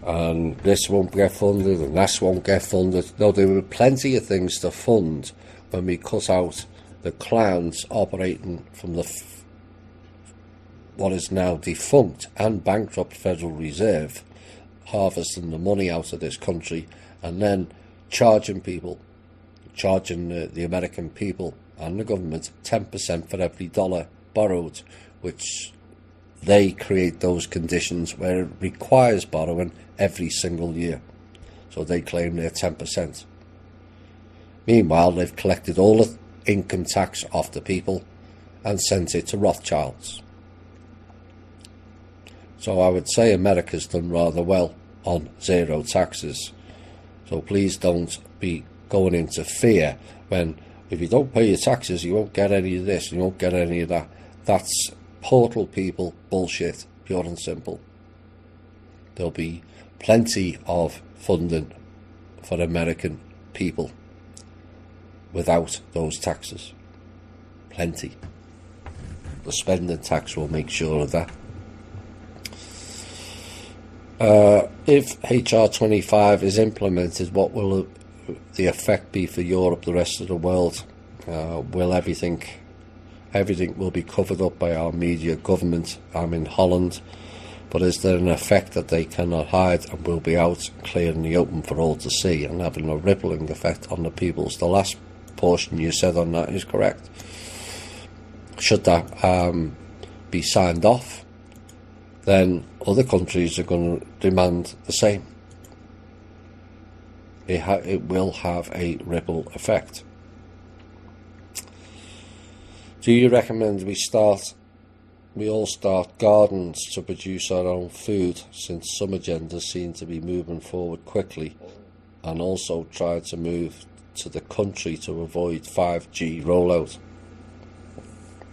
And this won't get funded and this won't get funded. No, there were plenty of things to fund when we cut out the clowns operating from what is now defunct and bankrupt Federal Reserve, harvesting the money out of this country and then charging the American people and the government 10% for every dollar borrowed, which they create those conditions where it requires borrowing every single year. So they claim their 10%. Meanwhile, they've collected all the income tax off the people and sent it to Rothschilds. So I would say America's done rather well on zero taxes. So please don't be going into fear when, if you don't pay your taxes, you won't get any of this, you won't get any of that. That's portal people bullshit, pure and simple. There'll be plenty of funding for American people without those taxes. Plenty. The spending tax will make sure of that. If HR 25 is implemented, what will the effect be for Europe, the rest of the world? Will everything will be covered up by our media government? I'm in Holland, but is there an effect that they cannot hide and will be out clear in the open for all to see and having a rippling effect on the peoples? The last portion you said on that is correct. Should that be signed off, then other countries are going to demand the same. It will have a ripple effect. Do you recommend we all start gardens to produce our own food, since some agendas seem to be moving forward quickly, and also try to move to the country to avoid 5G rollout?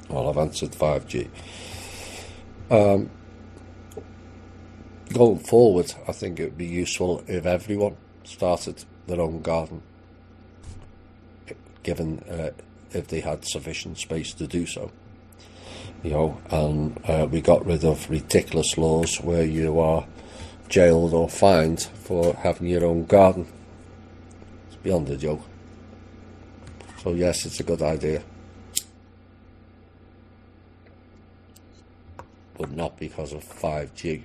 Well, I've answered 5G. Going forward, I think it would be useful if everyone started their own garden, given if they had sufficient space to do so. And we got rid of ridiculous laws where you are jailed or fined for having your own garden. It's beyond a joke. So yes, it's a good idea. But not because of 5G.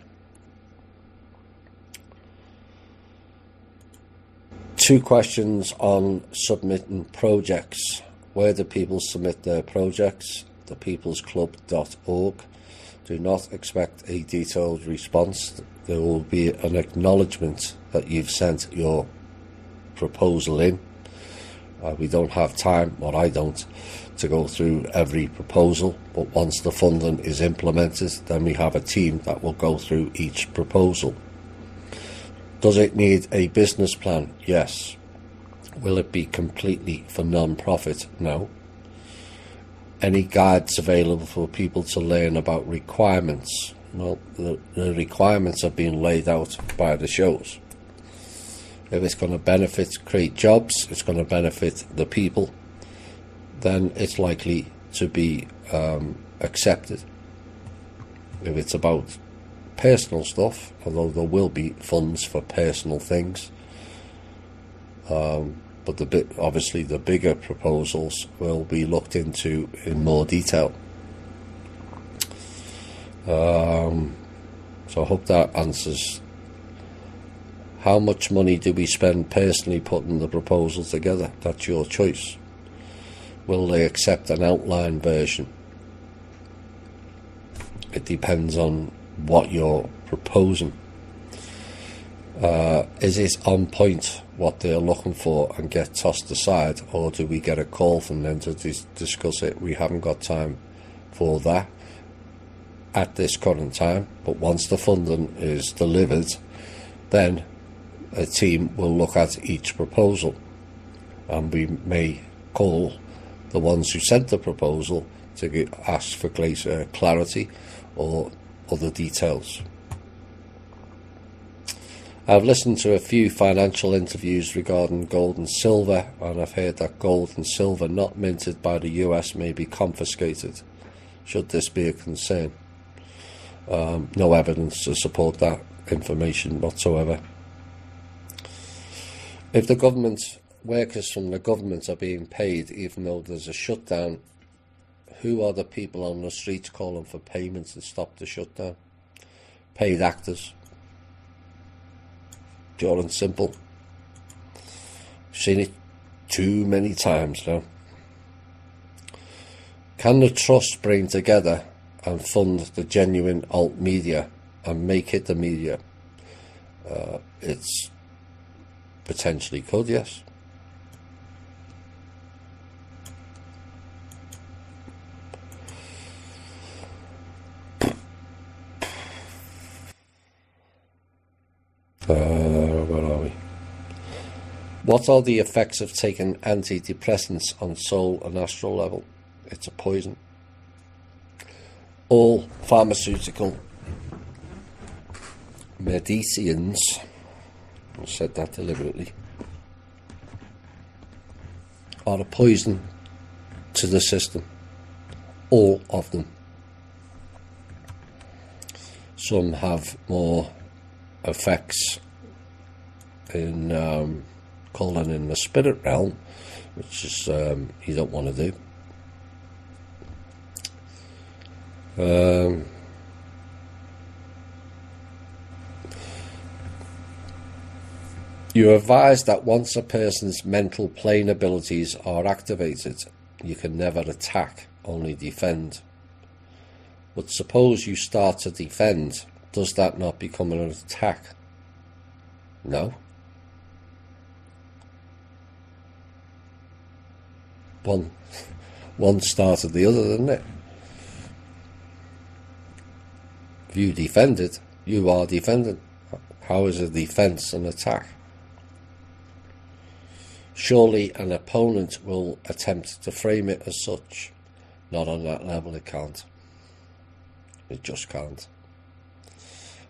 2 questions on submitting projects. Where do people submit their projects? thepeoplesclub.org. Do not expect a detailed response. There will be an acknowledgement that you've sent your proposal in. We don't have time, or I don't, to go through every proposal, but once the funding is implemented, then we have a team that will go through each proposal. Does it need a business plan? Yes. Will it be completely for non-profit? No. Any guides available for people to learn about requirements? Well, the requirements have been laid out by the shows. If it's going to create jobs, it's going to benefit the people, then it's likely to be accepted. If it's about personal stuff, although there will be funds for personal things, but obviously the bigger proposals will be looked into in more detail. So I hope that answers How much money do we spend personally putting the proposal together? That's your choice. Will they accept an outline version? It depends on what you're proposing. Is it on point what they're looking for and get tossed aside, or do we get a call from them to discuss it? We haven't got time for that at this current time, but once the funding is delivered, then a team will look at each proposal, and we may call the ones who sent the proposal to ask for greater clarity or other details. I've listened to a few financial interviews regarding gold and silver, and I've heard that gold and silver not minted by the US may be confiscated. Should this be a concern? No evidence to support that information whatsoever. If the government, workers from the government are being paid even though there's a shutdown, who are the people on the streets calling for payments to stop the shutdown? Paid actors. Pure and simple. Seen it too many times now. Can the trust bring together and fund the genuine alt media and make it the media? It's potentially could, yes. Where are we? What are the effects of taking antidepressants on soul and astral level? It's a poison. All pharmaceutical medicines, I said that deliberately, are a poison to the system. All of them. Some have more effects in calling in the spirit realm, which is you don't want to do. You're advised that once a person's mental plane abilities are activated, you can never attack, only defend. But suppose you start to defend, does that not become an attack? No. One started the other, didn't it? If you defended, you are defending. How is a defense an attack? Surely an opponent will attempt to frame it as such. Not on that level, it can't. It just can't.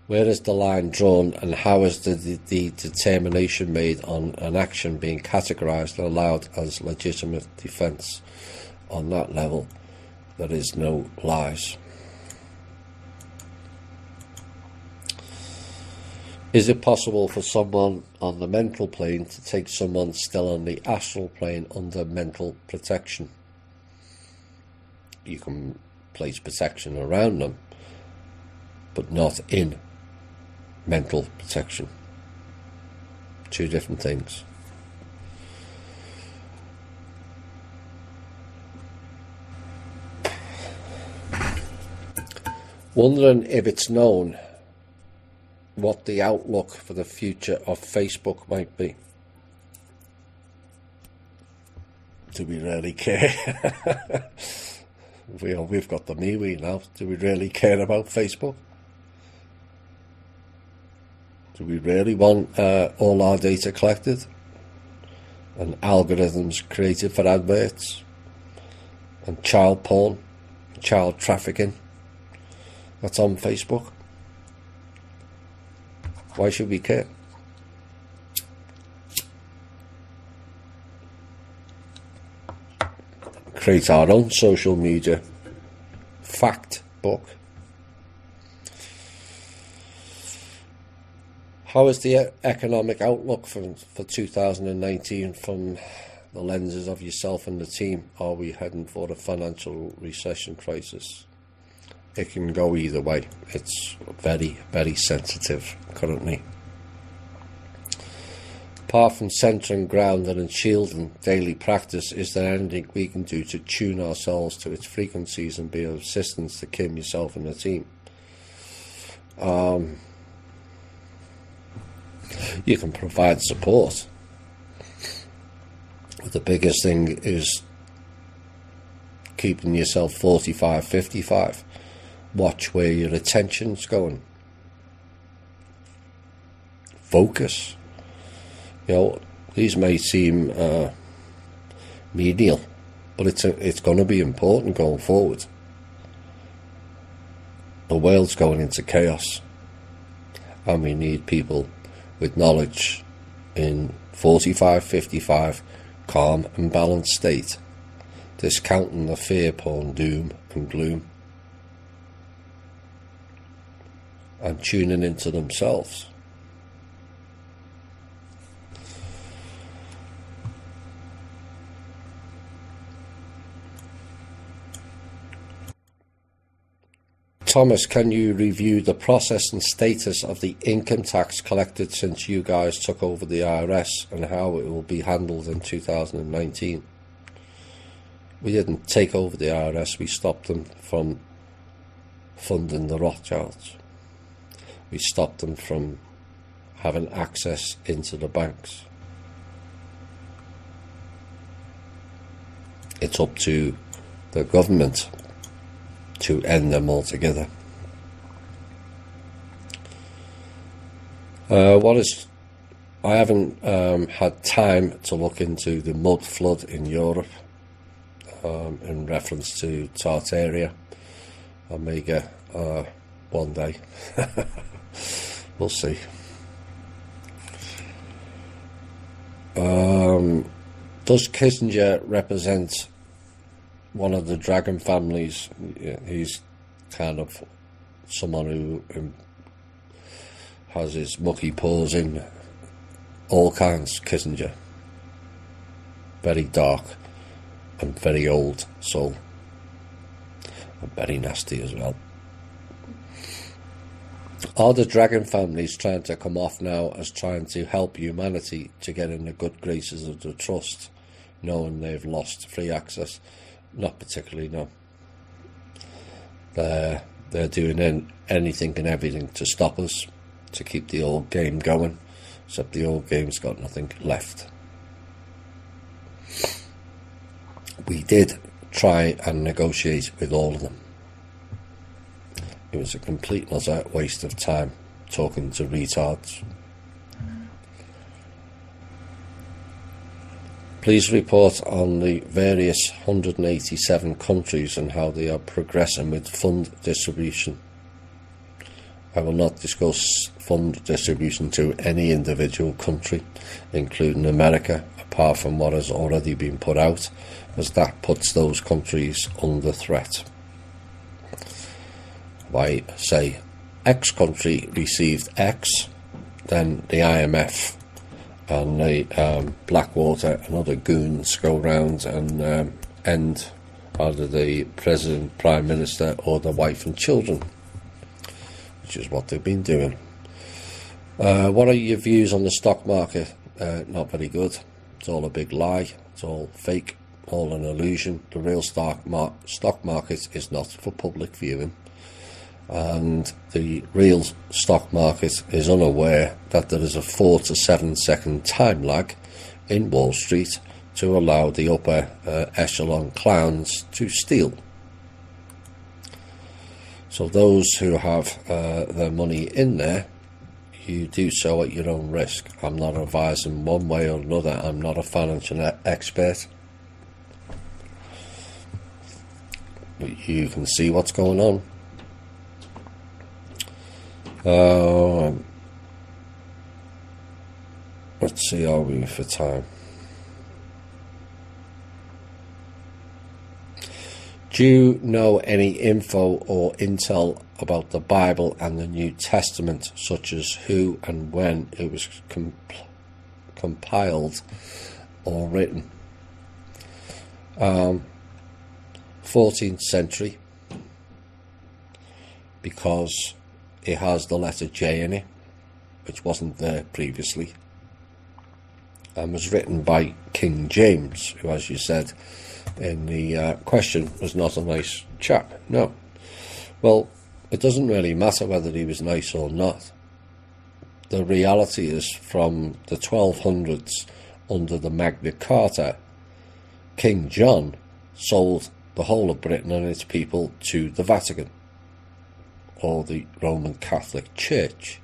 Where is the line drawn, and how is the determination made on an action being categorised and allowed as legitimate defence? On that level, there is no lies. Is it possible for someone on the mental plane to take someone still on the astral plane under mental protection? You can place protection around them, but not in mental protection. Two different things. Wondering if it's known what the outlook for the future of Facebook might be. Do we really care? We've got the MeWe now. Do we really care about Facebook? Do we really want all our data collected and algorithms created for adverts and child porn, child trafficking that's on Facebook? Why should we care? Create our own social media fact book. How is the economic outlook for 2019 from the lenses of yourself and the team? Are we heading for a financial recession crisis? It can go either way. It's very, very sensitive currently. Apart from centering, grounding and shielding daily practice, is there anything we can do to tune ourselves to its frequencies and be of assistance to Kim, yourself and the team? You can provide support. The biggest thing is keeping yourself 45-55. Watch where your attention's going. Focus. You know, these may seem menial, but it's going to be important going forward. The world's going into chaos, and we need people with knowledge in 45-55, calm and balanced state, discounting the fear-porn doom and gloom, and tuning into themselves. Thomas, can you review the process and status of the income tax collected since you guys took over the IRS and how it will be handled in 2019? We didn't take over the IRS, we stopped them from funding the Rothschilds. We stopped them from having access into the banks. It's up to the government to end them altogether. I haven't had time to look into the mud flood in Europe in reference to Tartaria. I may get one day. We'll see. Does Kissinger represent one of the dragon families? He's kind of someone who has his mucky paws in all kinds. Kissinger, very dark and very old soul, and very nasty as well. Are the dragon families trying to come off now as trying to help humanity to get in the good graces of the trust, knowing they've lost free access? Not particularly, no. They're doing anything and everything to stop us, to keep the old game going, except the old game's got nothing left. We did try and negotiate with all of them. It was a complete and utter waste of time talking to retards. Please report on the various 187 countries and how they are progressing with fund distribution. I will not discuss fund distribution to any individual country, including America, apart from what has already been put out, as that puts those countries under threat. If I say X country received X, then the IMF and the Blackwater and other goons go round and end either the President, Prime Minister or the wife and children, which is what they've been doing. What are your views on the stock market? Not very good. It's all a big lie. It's all fake, all an illusion. The real stock market is not for public viewing. And the real stock market is unaware that there is a 4 to 7 second time lag in Wall Street to allow the upper echelon clowns to steal. So those who have their money in there, you do so at your own risk. I'm not advising one way or another. I'm not a financial expert. But you can see what's going on. Let's see, are we for time? Do you know any info or intel about the Bible and the New Testament, such as who and when it was compiled or written? 14th century, because it has the letter J in it, which wasn't there previously. and was written by King James, who, as you said in the question, was not a nice chap. No. Well, it doesn't really matter whether he was nice or not. The reality is, from the 1200s, under the Magna Carta, King John sold the whole of Britain and its people to the Vatican, or the Roman Catholic Church.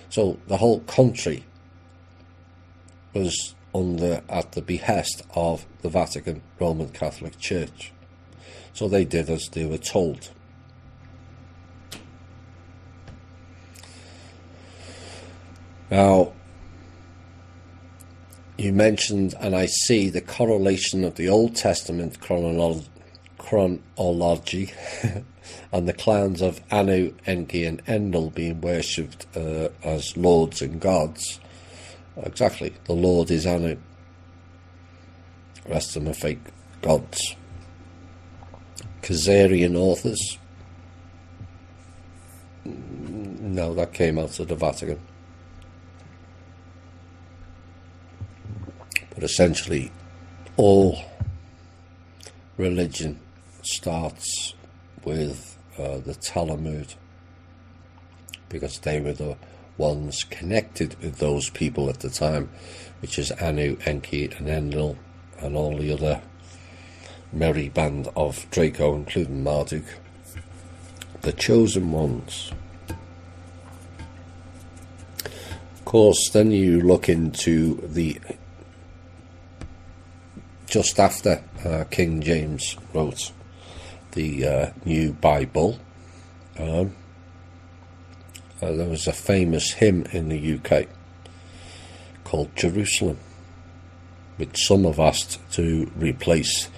So the whole country was at the behest of the Vatican Roman Catholic Church. So they did as they were told. Now, you mentioned, and I see the correlation of the Old Testament chronology and the clowns of Anu, Enki and Enlil being worshipped as lords and gods. Exactly, the Lord is Anu. The rest of them are fake gods. Khazarian authors. No, that came out of the Vatican. But essentially, all religion starts with the Talmud, because they were the ones connected with those people at the time, which is Anu, Enki and Enlil, and all the other merry band of Draco, including Marduk, the chosen ones. Of course, then you look into the just after King James wrote the new Bible, there was a famous hymn in the UK called Jerusalem, which some have asked to replace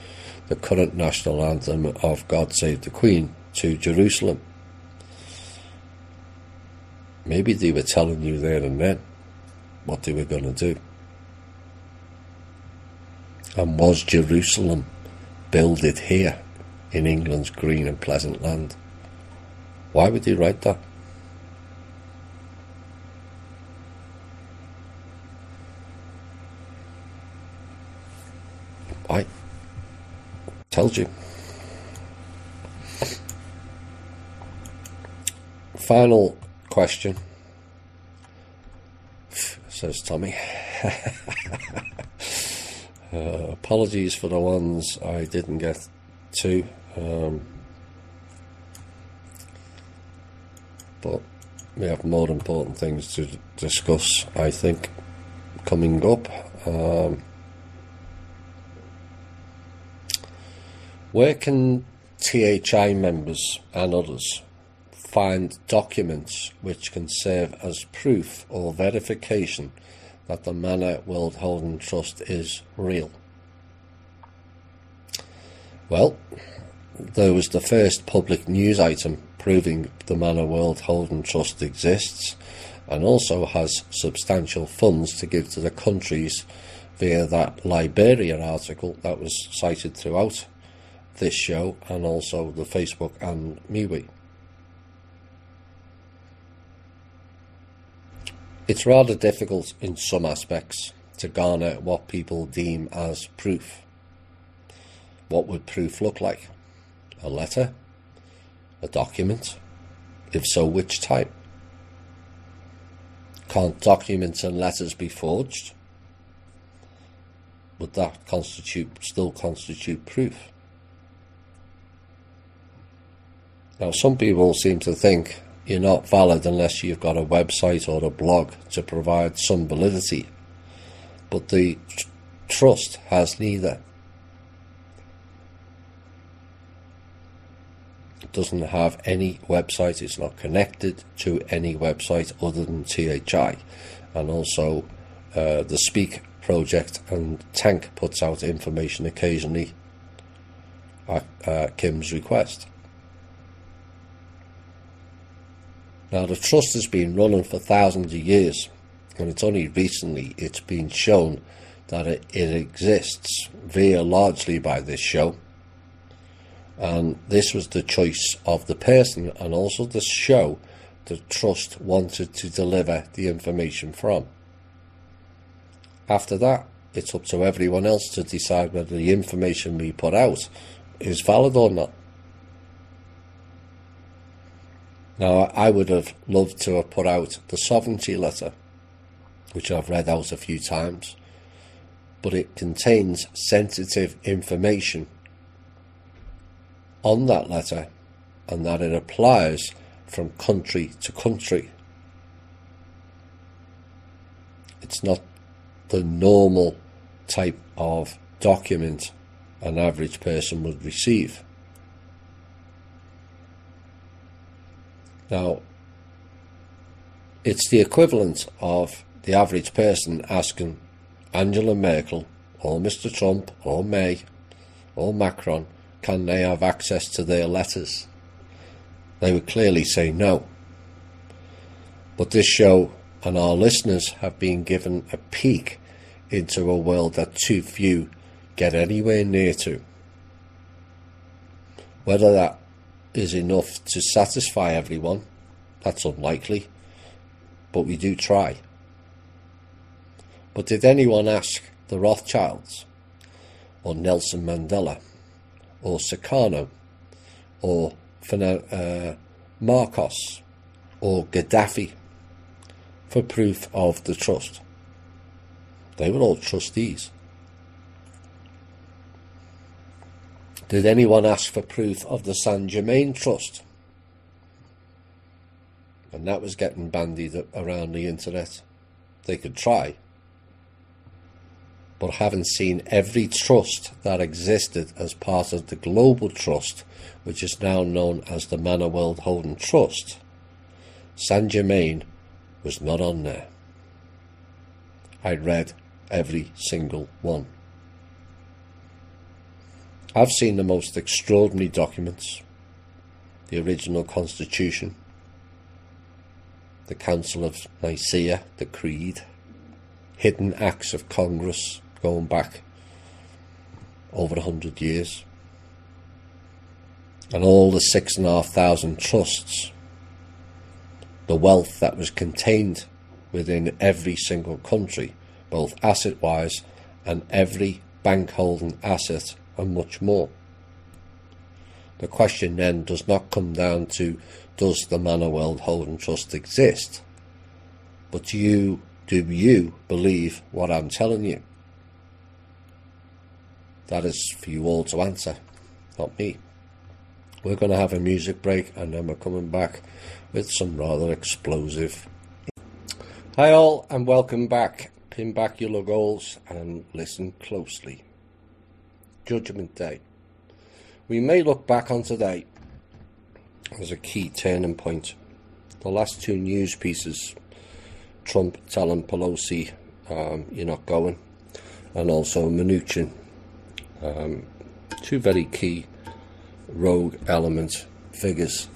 the current national anthem of God Save the Queen to Jerusalem. Maybe they were telling you there and then what they were going to do. And was Jerusalem builded here in England's green and pleasant land? Why would they write that? I told you. Final question, says Tommy. Apologies for the ones I didn't get to, but we have more important things to discuss, I think, coming up. Where can THI members and others find documents which can serve as proof or verification that the Manor World Holding Trust is real? Well, there was the first public news item proving the Manor World Holding Trust exists and also has substantial funds to give to the countries via that Liberia article that was cited throughout this show, and also the Facebook and MeWe. It's rather difficult in some aspects to garner what people deem as proof. What would proof look like? A letter? A document? If so, which type? Can't documents and letters be forged? Would that still constitute proof? Now, some people seem to think you're not valid unless you've got a website or a blog to provide some validity, but the trust has neither. It doesn't have any website, it's not connected to any website other than THI, and also the Speak project, and Tank puts out information occasionally at Kim's request. Now, the trust has been running for thousands of years, and it's only recently it's been shown that it exists via largely by this show, and this was the choice of the person and also the show the trust wanted to deliver the information from. After that, it's up to everyone else to decide whether the information we put out is valid or not. Now, I would have loved to have put out the sovereignty letter, which I've read out a few times, but it contains sensitive information on that letter, and that it applies from country to country. It's not the normal type of document an average person would receive. Now, it's the equivalent of the average person asking Angela Merkel or Mr. Trump or May or Macron, can they have access to their letters? They would clearly say no. But this show and our listeners have been given a peek into a world that too few get anywhere near to. Whether that is enough to satisfy everyone, that's unlikely, but we do try. But did anyone ask the Rothschilds, or Nelson Mandela, or Sukarno, or Marcos, or Gaddafi for proof of the trust? They were all trustees. Did anyone ask for proof of the Saint Germain Trust? And that was getting bandied around the internet. They could try, but having seen every trust that existed as part of the global trust, which is now known as the Manor World Holding Trust, Saint Germain was not on there. I read every single one. I've seen the most extraordinary documents: the original Constitution, the Council of Nicaea, the Creed, hidden acts of Congress going back over 100 years, and all the 6,500 trusts, the wealth that was contained within every single country, both asset-wise and every bank holding asset, and much more. The question then does not come down to, does the Manor World Holding Trust exist? But do you believe what I'm telling you? That is for you all to answer, not me. We're going to have a music break, and then we're coming back with some rather explosive. Hi all, and welcome back. Pin back your lugolls and listen closely. Judgment Day. We may look back on today as a key turning point. The last two news pieces, Trump telling Pelosi you're not going, and also Mnuchin, two very key rogue element figures.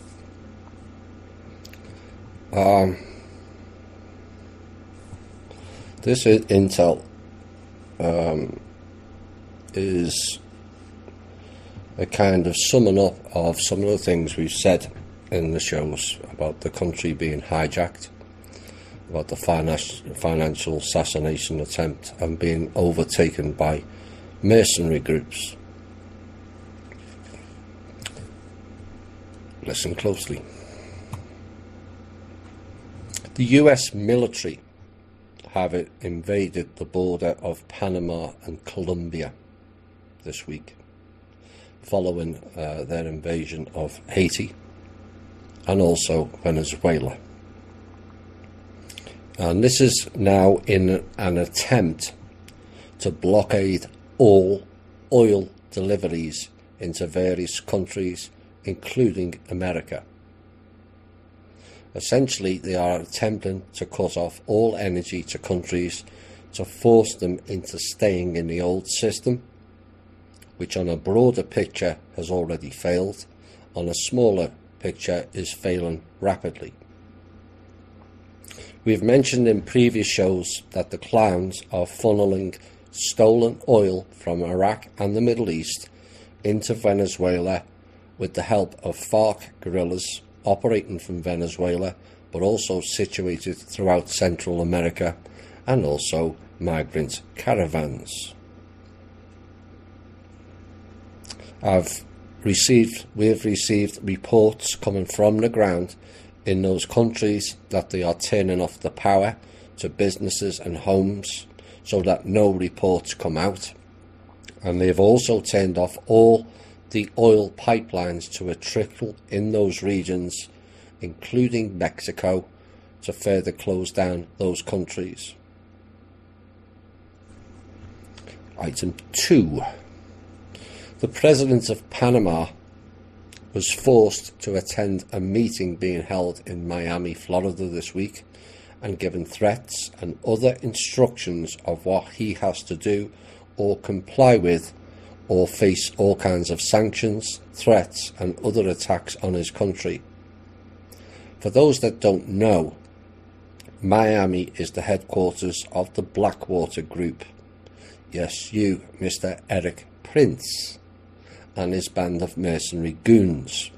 This intel is a kind of summing up of some of the things we've said in the shows about the country being hijacked, about the financial assassination attempt and being overtaken by mercenary groups. Listen closely. The US military have invaded the border of Panama and Colombia this week, following their invasion of Haiti and also Venezuela. And this is now in an attempt to blockade all oil deliveries into various countries, including America. Essentially, they are attempting to cut off all energy to countries to force them into staying in the old system, which on a broader picture has already failed, on a smaller picture is failing rapidly. We've mentioned in previous shows that the clowns are funneling stolen oil from Iraq and the Middle East into Venezuela with the help of FARC guerrillas operating from Venezuela, but also situated throughout Central America and also migrant caravans. We have received reports coming from the ground in those countries that they are turning off the power to businesses and homes so that no reports come out. And they've also turned off all the oil pipelines to a trickle in those regions, including Mexico, to further close down those countries. Item 2. The President of Panama was forced to attend a meeting being held in Miami, Florida this week, and given threats and other instructions of what he has to do or comply with, or face all kinds of sanctions, threats and other attacks on his country. For those that don't know, Miami is the headquarters of the Blackwater Group. Yes, you, Mr. Erik Prince, and his band of mercenary goons.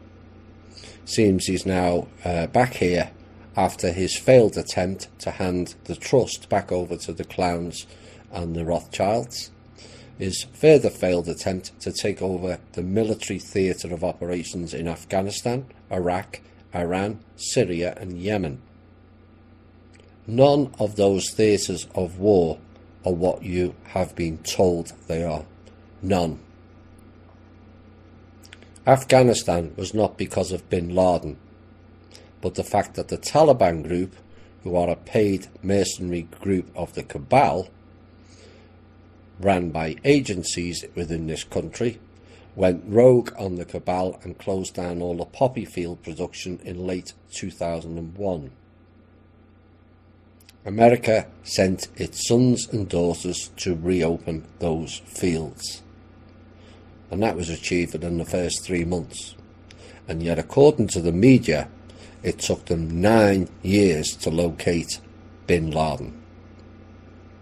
Seems he's now back here after his failed attempt to hand the trust back over to the clowns and the Rothschilds. His further failed attempt to take over the military theatre of operations in Afghanistan, Iraq, Iran, Syria and Yemen. None of those theatres of war are what you have been told they are. None. Afghanistan was not because of bin Laden, but the fact that the Taliban group, who are a paid mercenary group of the cabal, ran by agencies within this country, went rogue on the cabal and closed down all the poppy field production in late 2001. America sent its sons and daughters to reopen those fields, and that was achieved within the first 3 months. And yet, according to the media, it took them 9 years to locate bin Laden.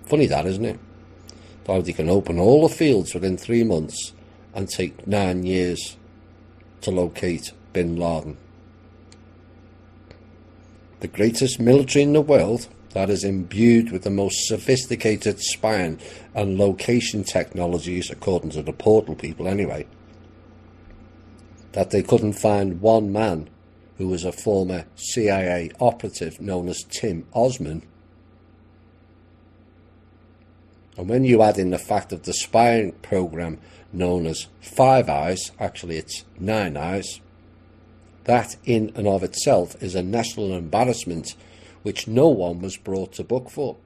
Funny that, isn't it? How they can open all the fields within 3 months and take 9 years to locate bin Laden. The greatest military in the world, that is imbued with the most sophisticated spying and location technologies, according to the Portal people anyway, that they couldn't find one man who was a former CIA operative known as Tim Osman. And when you add in the fact of the spying program known as Five Eyes, actually it's 9 Eyes, that in and of itself is a national embarrassment which no one was brought to book for.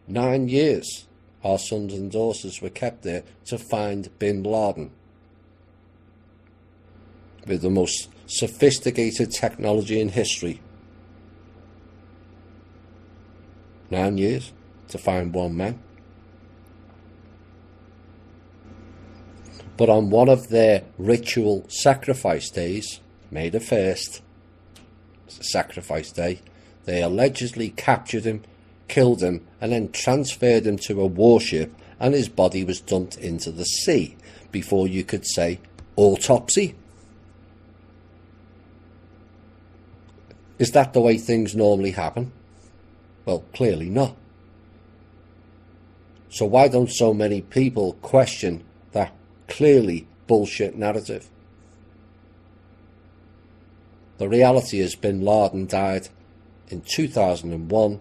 9 years our sons and daughters were kept there to find bin Laden, with the most sophisticated technology in history. 9 years to find one man. But on one of their ritual sacrifice days, May the 1st, it's a sacrifice day, they allegedly captured him, killed him, and then transferred him to a warship, and his body was dumped into the sea before you could say autopsy. Is that the way things normally happen? Well, clearly not. So why don't so many people question that clearly bullshit narrative? The reality is bin Laden died in 2001,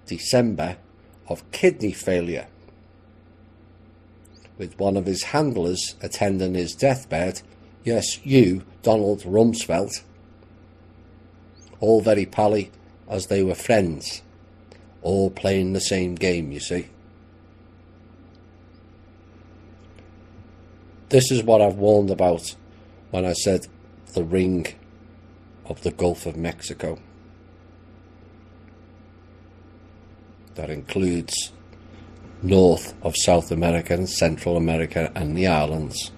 December, of kidney failure, with one of his handlers attending his deathbed. Yes, you, Donald Rumsfeld. All very pally, as they were friends, all playing the same game, you see. This is what I've warned about when I said the ring of the Gulf of Mexico. That includes north of South America and Central America and the islands.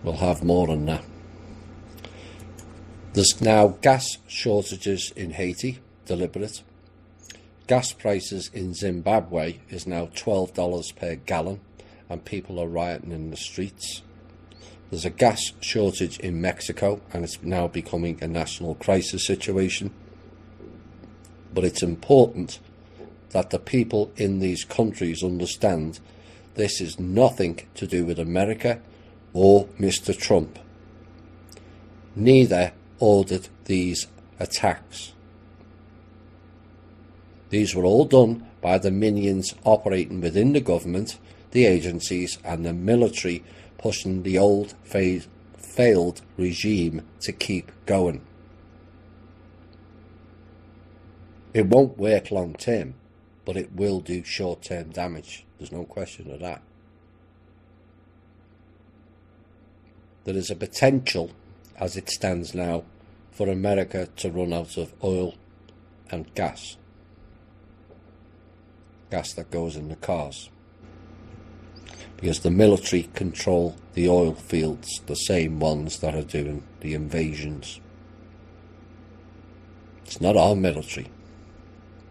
We'll have more on that. There's now gas shortages in Haiti, deliberate. Gas prices in Zimbabwe is now $12 per gallon, and people are rioting in the streets. There's a gas shortage in Mexico, and it's now becoming a national crisis situation. But it's important that the people in these countries understand this is nothing to do with America or Mr. Trump. Neither ordered these attacks. These were all done by the minions operating within the government, the agencies and the military, pushing the old failed regime to keep going. It won't work long term, but it will do short term damage. There's no question of that. There is a potential, as it stands now, for America to run out of oil and gas that goes in the cars, because the military control the oil fields, the same ones that are doing the invasions. It's not our military.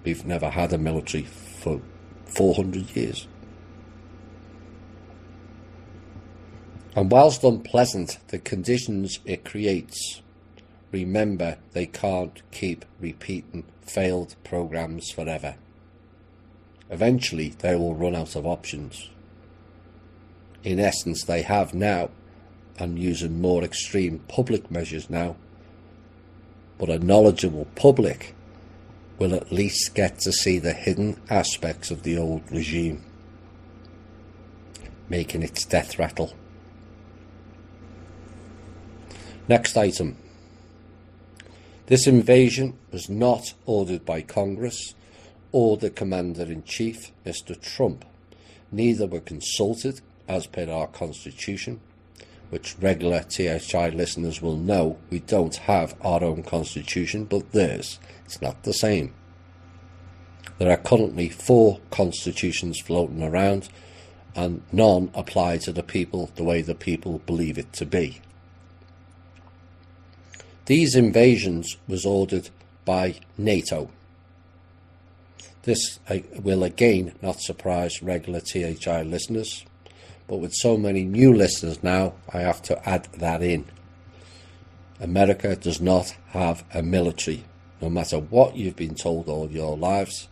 We've never had a military for 400 years. And whilst unpleasant, the conditions it creates, remember they can't keep repeating failed programs forever. Eventually they will run out of options. In essence, they have now, and using more extreme public measures now, but a knowledgeable public will at least get to see the hidden aspects of the old regime, making its death rattle. Next item. This invasion was not ordered by Congress or the Commander-in-Chief, Mr. Trump. Neither were consulted, as per our Constitution, which regular THI listeners will know we don't have our own Constitution, but theirs. It's not the same. There are currently 4 constitutions floating around, and none apply to the people the way the people believe it to be. These invasions was ordered by NATO. This will again not surprise regular THI listeners, but with so many new listeners now, I have to add that in. America does not have a military, no matter what you've been told all your lives,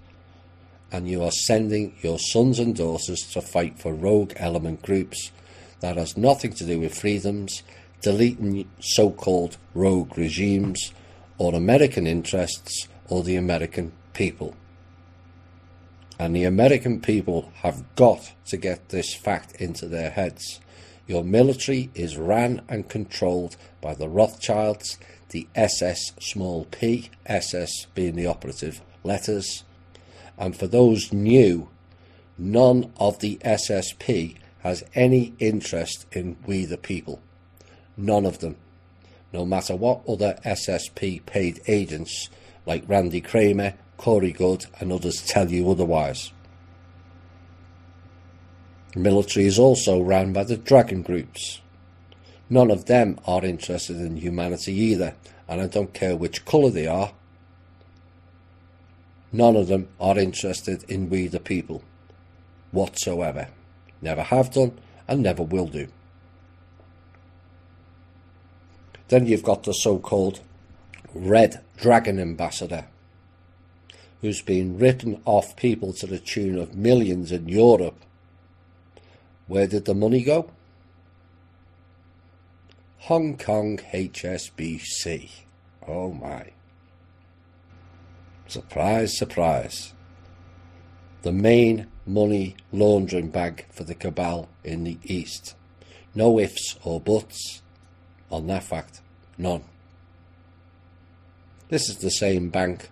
and you are sending your sons and daughters to fight for rogue element groups that has nothing to do with freedoms, deleting so-called rogue regimes, or American interests, or the American people. And the American people have got to get this fact into their heads. Your military is ran and controlled by the Rothschilds, the SS small p, SS being the operative letters. And for those new, none of the SSP has any interest in we the people. None of them. No matter what other SSP paid agents like Randy Kramer, Corey Good and others tell you otherwise. The military is also run by the dragon groups. None of them are interested in humanity either, and I don't care which colour they are. None of them are interested in we the people whatsoever. Never have done and never will do. Then you've got the so-called Red Dragon Ambassador, who's been ripping off people to the tune of millions in Europe. Where did the money go? Hong Kong HSBC. Oh my. Surprise, surprise. The main money laundering bag for the cabal in the East. No ifs or buts on that fact. None. This is the same bank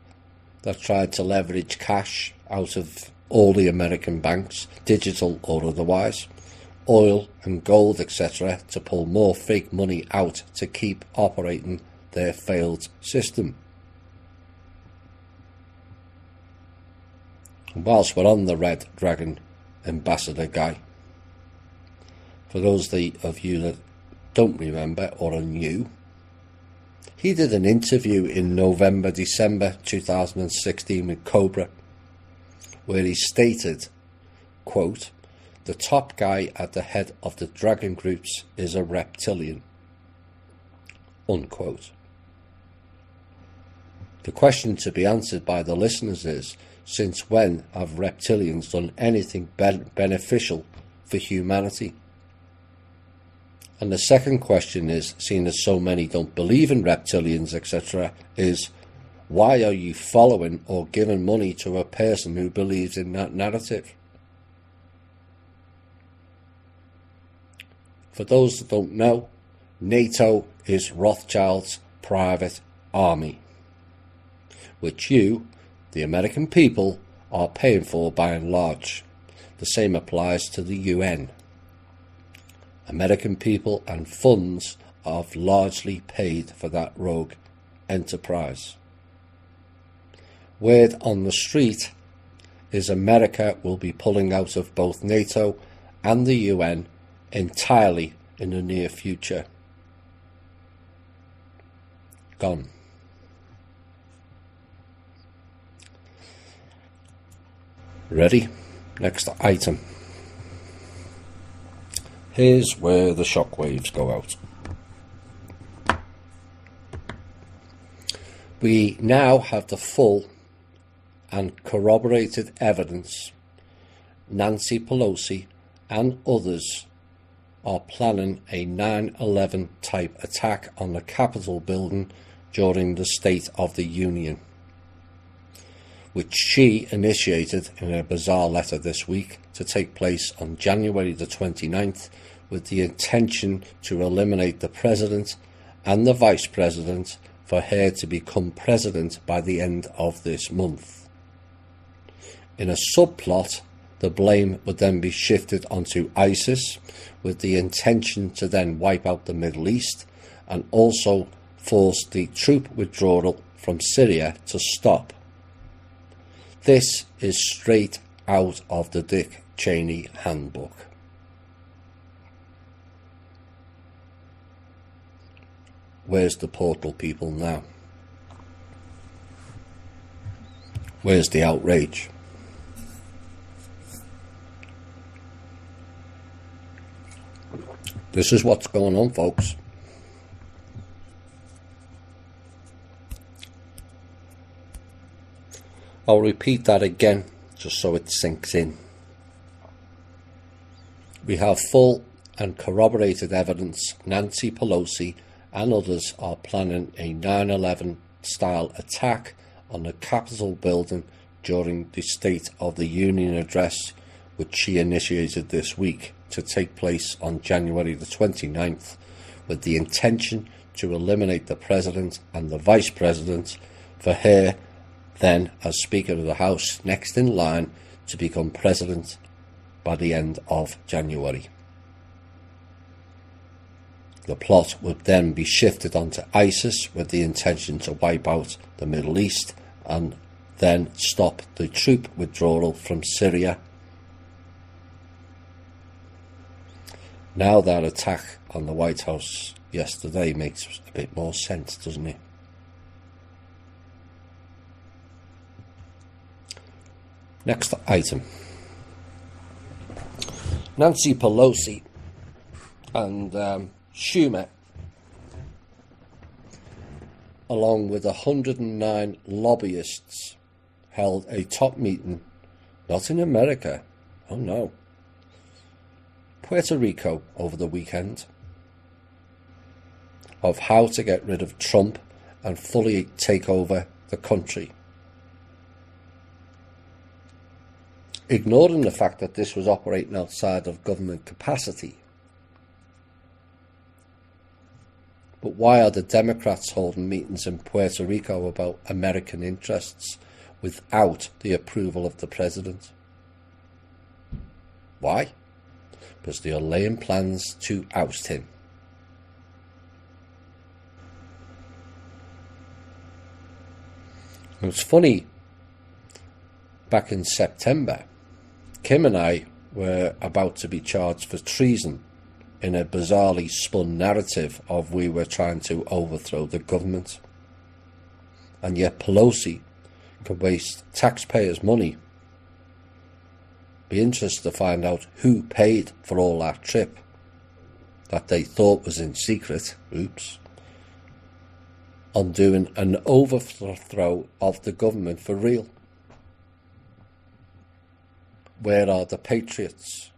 that tried to leverage cash out of all the American banks, digital or otherwise, oil and gold, etc., to pull more fake money out to keep operating their failed system. And whilst we're on the Red Dragon Ambassador guy, for those of you that don't remember or are new, he did an interview in November, December 2016 with Cobra, where he stated, quote, "The top guy at the head of the dragon groups is a reptilian," unquote. The question to be answered by the listeners is, since when have reptilians done anything beneficial for humanity? And the second question is, seeing as so many don't believe in reptilians, etc., is why are you following or giving money to a person who believes in that narrative? For those that don't know, NATO is Rothschild's private army, which you, the American people, are paying for by and large. The same applies to the UN. American people and funds have largely paid for that rogue enterprise. Word on the street is America will be pulling out of both NATO and the UN entirely in the near future. Gone. Ready? Next item. Here's where the shockwaves go out. We now have the full and corroborated evidence Nancy Pelosi and others are planning a 9/11 type attack on the Capitol building during the State of the Union, which she initiated in a bizarre letter this week to take place on January the 29th, with the intention to eliminate the President and the Vice President for her to become President by the end of this month. In a subplot, the blame would then be shifted onto ISIS, with the intention to then wipe out the Middle East and also force the troop withdrawal from Syria to stop. This is straight out of the Dick Cheney handbook. Where's the portal people now? Where's the outrage? This is what's going on, folks. I'll repeat that again, just so it sinks in. We have full and corroborated evidence Nancy Pelosi and others are planning a 9/11 style attack on the Capitol building during the State of the Union address, which she initiated this week, to take place on January the 29th, with the intention to eliminate the President and the Vice President for her then as Speaker of the House next in line to become President by the end of January. The plot would then be shifted onto ISIS with the intention to wipe out the Middle East and then stop the troop withdrawal from Syria. Now that attack on the White House yesterday makes a bit more sense, doesn't it? Next item. Nancy Pelosi and Schumer, along with 109 lobbyists, held a top meeting, not in America, oh no, Puerto Rico over the weekend, of how to get rid of Trump and fully take over the country. Ignoring the fact that this was operating outside of government capacity. But why are the Democrats holding meetings in Puerto Rico about American interests without the approval of the president? Why? Because they are laying plans to oust him. It was funny, back in September, Kim and I were about to be charged for treason in a bizarrely spun narrative of we were trying to overthrow the government. And yet Pelosi could waste taxpayers' money. Be interested to find out who paid for all that trip that they thought was in secret, oops, on doing an overthrow of the government for real. Where are the patriots?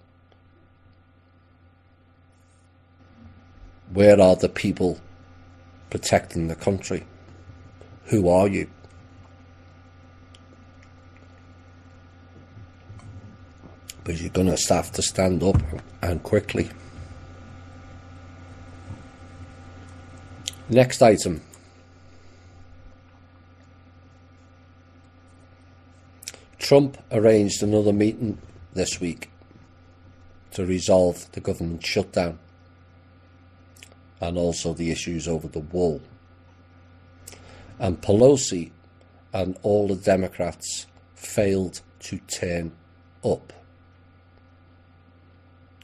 Where are the people protecting the country? Who are you? But you're going to have to stand up, and quickly. Next item. Trump arranged another meeting this week to resolve the government shutdown and also the issues over the wall. And Pelosi and all the Democrats failed to turn up.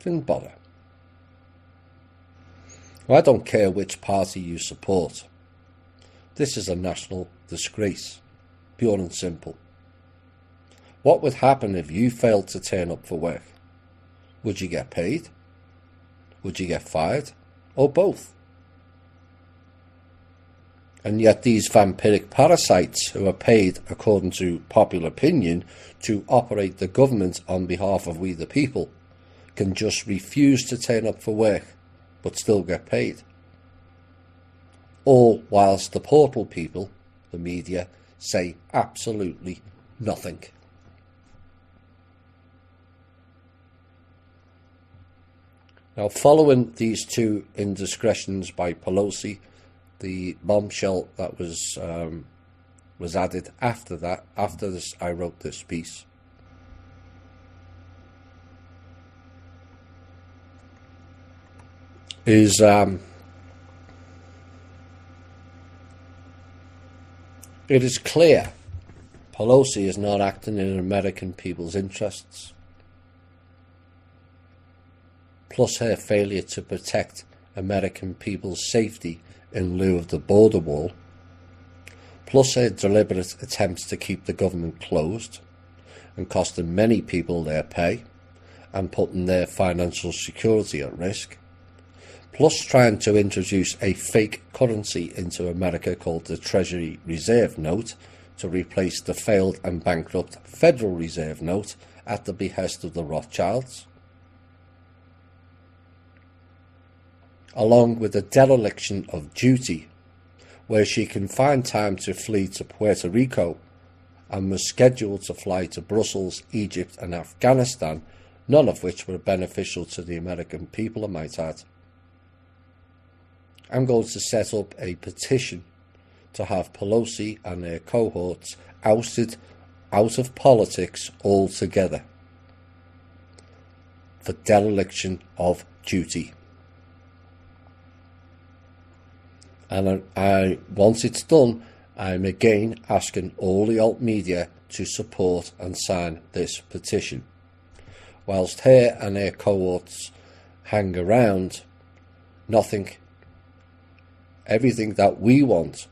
Didn't bother. I don't care which party you support. This is a national disgrace, pure and simple. What would happen if you failed to turn up for work? Would you get paid? Would you get fired? Or both? And yet these vampiric parasites who are paid, according to popular opinion, to operate the government on behalf of we the people, can just refuse to turn up for work but still get paid. All whilst the portal people, the media, say absolutely nothing. Now, following these two indiscretions by Pelosi, the bombshell that was added after that, after this, I wrote this piece, is it is clear Pelosi is not acting in American people's interests. Plus her failure to protect American people's safety in lieu of the border wall, plus her deliberate attempts to keep the government closed and costing many people their pay and putting their financial security at risk, plus trying to introduce a fake currency into America called the Treasury Reserve Note to replace the failed and bankrupt Federal Reserve Note at the behest of the Rothschilds, along with the dereliction of duty, where she can find time to flee to Puerto Rico and was scheduled to fly to Brussels, Egypt and Afghanistan, none of which were beneficial to the American people, I might add. I'm going to set up a petition to have Pelosi and their cohorts ousted out of politics altogether for dereliction of duty. And once it's done, I'm again asking all the alt media to support and sign this petition. Whilst her and her cohorts hang around, everything that we want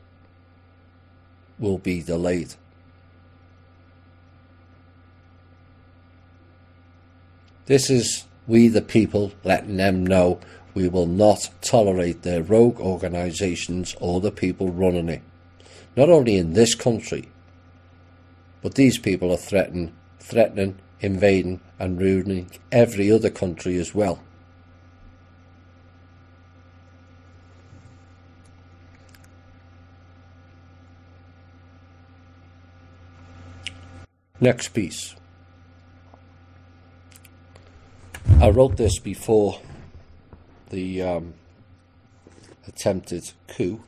will be delayed. This is we the people letting them know we will not tolerate their rogue organisations or the people running it. Not only in this country, but these people are threatening, invading and ruining every other country as well. Next piece. I wrote this before the attempted coup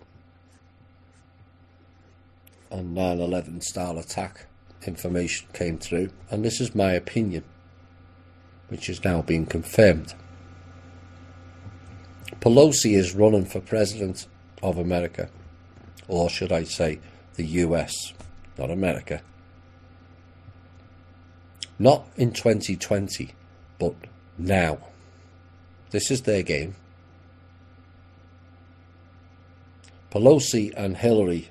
and 9/11 style attack information came through, and this is my opinion, which is now being confirmed. Pelosi is running for president of America, or should I say the US, not America. Not in 2020, but now. This is their game. Pelosi and Hillary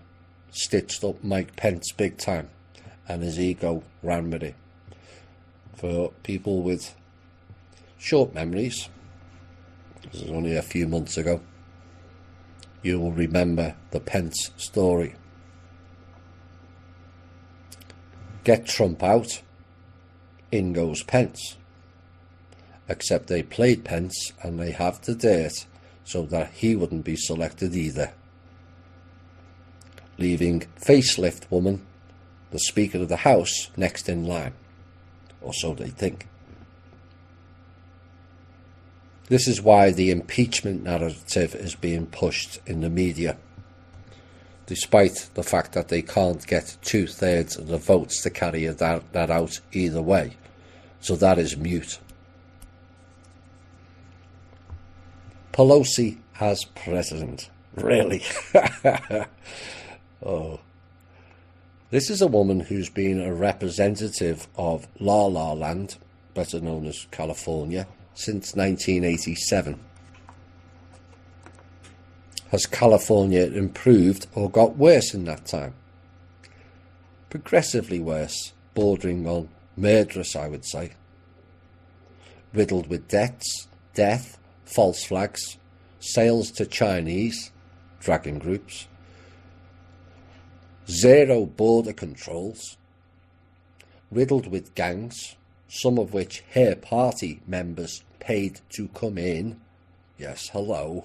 stitched up Mike Pence big time, and his ego ran with it. For people with short memories, this was only a few months ago, you will remember the Pence story. Get Trump out, in goes Pence. Except they played Pence and they have the dirt so that he wouldn't be selected either, leaving facelift woman, the Speaker of the House, next in line, or so they think. This is why the impeachment narrative is being pushed in the media, despite the fact that they can't get 2/3 of the votes to carry that out either way. So that is mute. Pelosi as president. Really? Oh. This is a woman who's been a representative of La La Land, better known as California, since 1987. Has California improved or got worse in that time? Progressively worse, bordering on murderous, I would say. Riddled with debts, death, false flags, sales to Chinese, dragon groups, zero border controls, riddled with gangs, some of which her party members paid to come in. Yes, hello.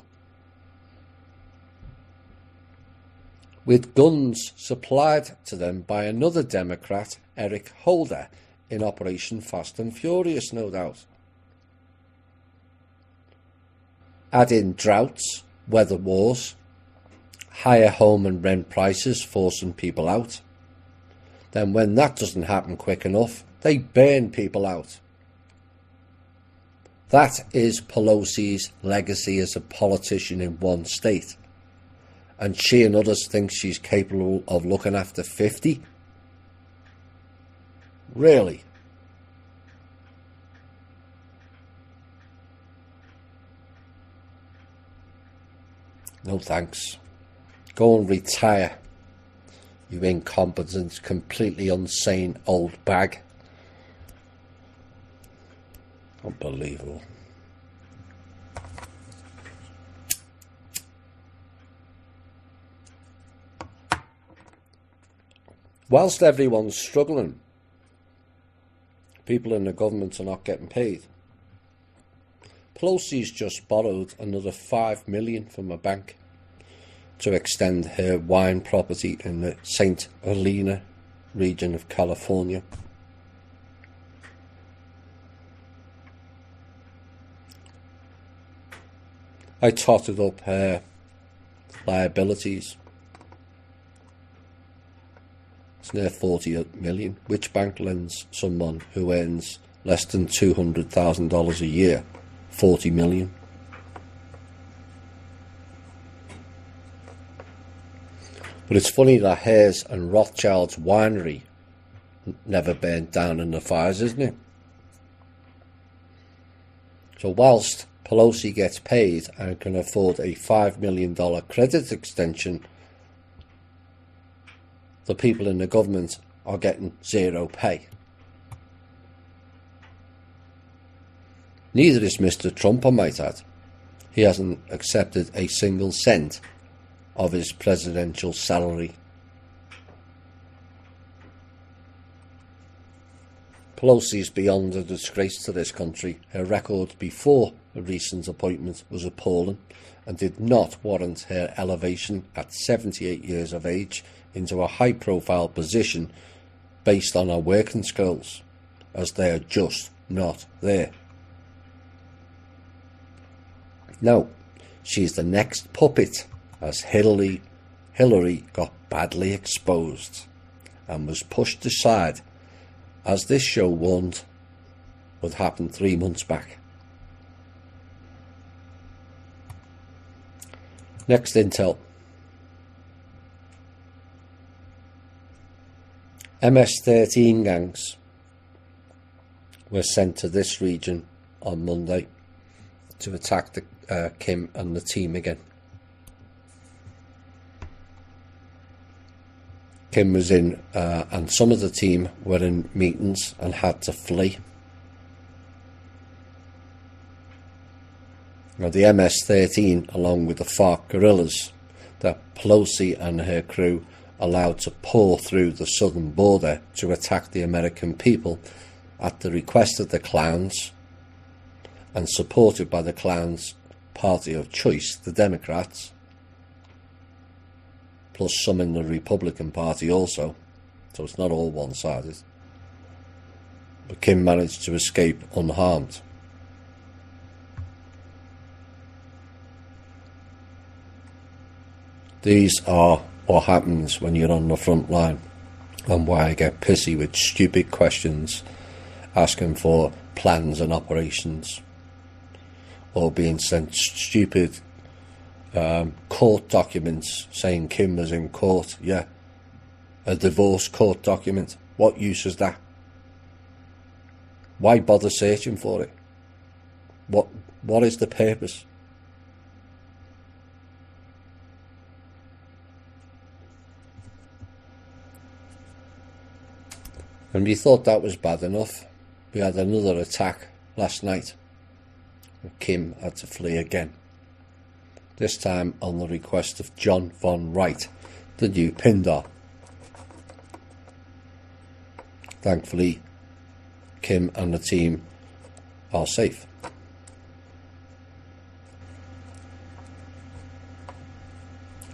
With guns supplied to them by another Democrat, Eric Holder, in Operation Fast and Furious, no doubt. Add in droughts, weather wars, higher home and rent prices forcing people out. Then when that doesn't happen quick enough, they burn people out. That is Pelosi's legacy as a politician in one state. And she and others think she's capable of looking after 50? Really? No thanks. Go and retire, you incompetent, completely insane old bag. Unbelievable. Whilst everyone's struggling, people in the government are not getting paid. Pelosi's just borrowed another $5 million from a bank to extend her wine property in the St. Helena region of California. I totted up her liabilities. It's near 40 million. Which bank lends someone who earns less than $200,000 a year 40 million? But it's funny that hers and Rothschild's winery never burnt down in the fires, isn't it? So whilst Pelosi gets paid and can afford a $5 million credit extension, the people in the government are getting zero pay. Neither is Mr. Trump, I might add. He hasn't accepted a single cent of his presidential salary. Pelosi is beyond a disgrace to this country. Her record before the recent appointment was appalling and did not warrant her elevation at 78 years of age into a high-profile position based on her working skills, as they are just not there. Now, she's the next puppet, as Hillary got badly exposed and was pushed aside, as this show warned would happen 3 months back. Next intel. MS-13 gangs were sent to this region on Monday to attack Kim and the team again. Kim was in, and some of the team were in meetings and had to flee. Now, the MS-13, along with the FARC guerrillas, that Pelosi and her crew allowed to pour through the southern border to attack the American people at the request of the clowns and supported by the clowns' party of choice, the Democrats, plus some in the Republican Party also, so it's not all one-sided. But Kim managed to escape unharmed. These are what happens when you're on the front line, and why I get pissy with stupid questions asking for plans and operations, or being sent stupid court documents saying Kim was in court. Yeah, a divorce court document. What use is that? Why bother searching for it? What is the purpose? And we thought that was bad enough. We had another attack last night. Kim had to flee again. This time on the request of John von Wright, the new Pindar. Thankfully, Kim and the team are safe.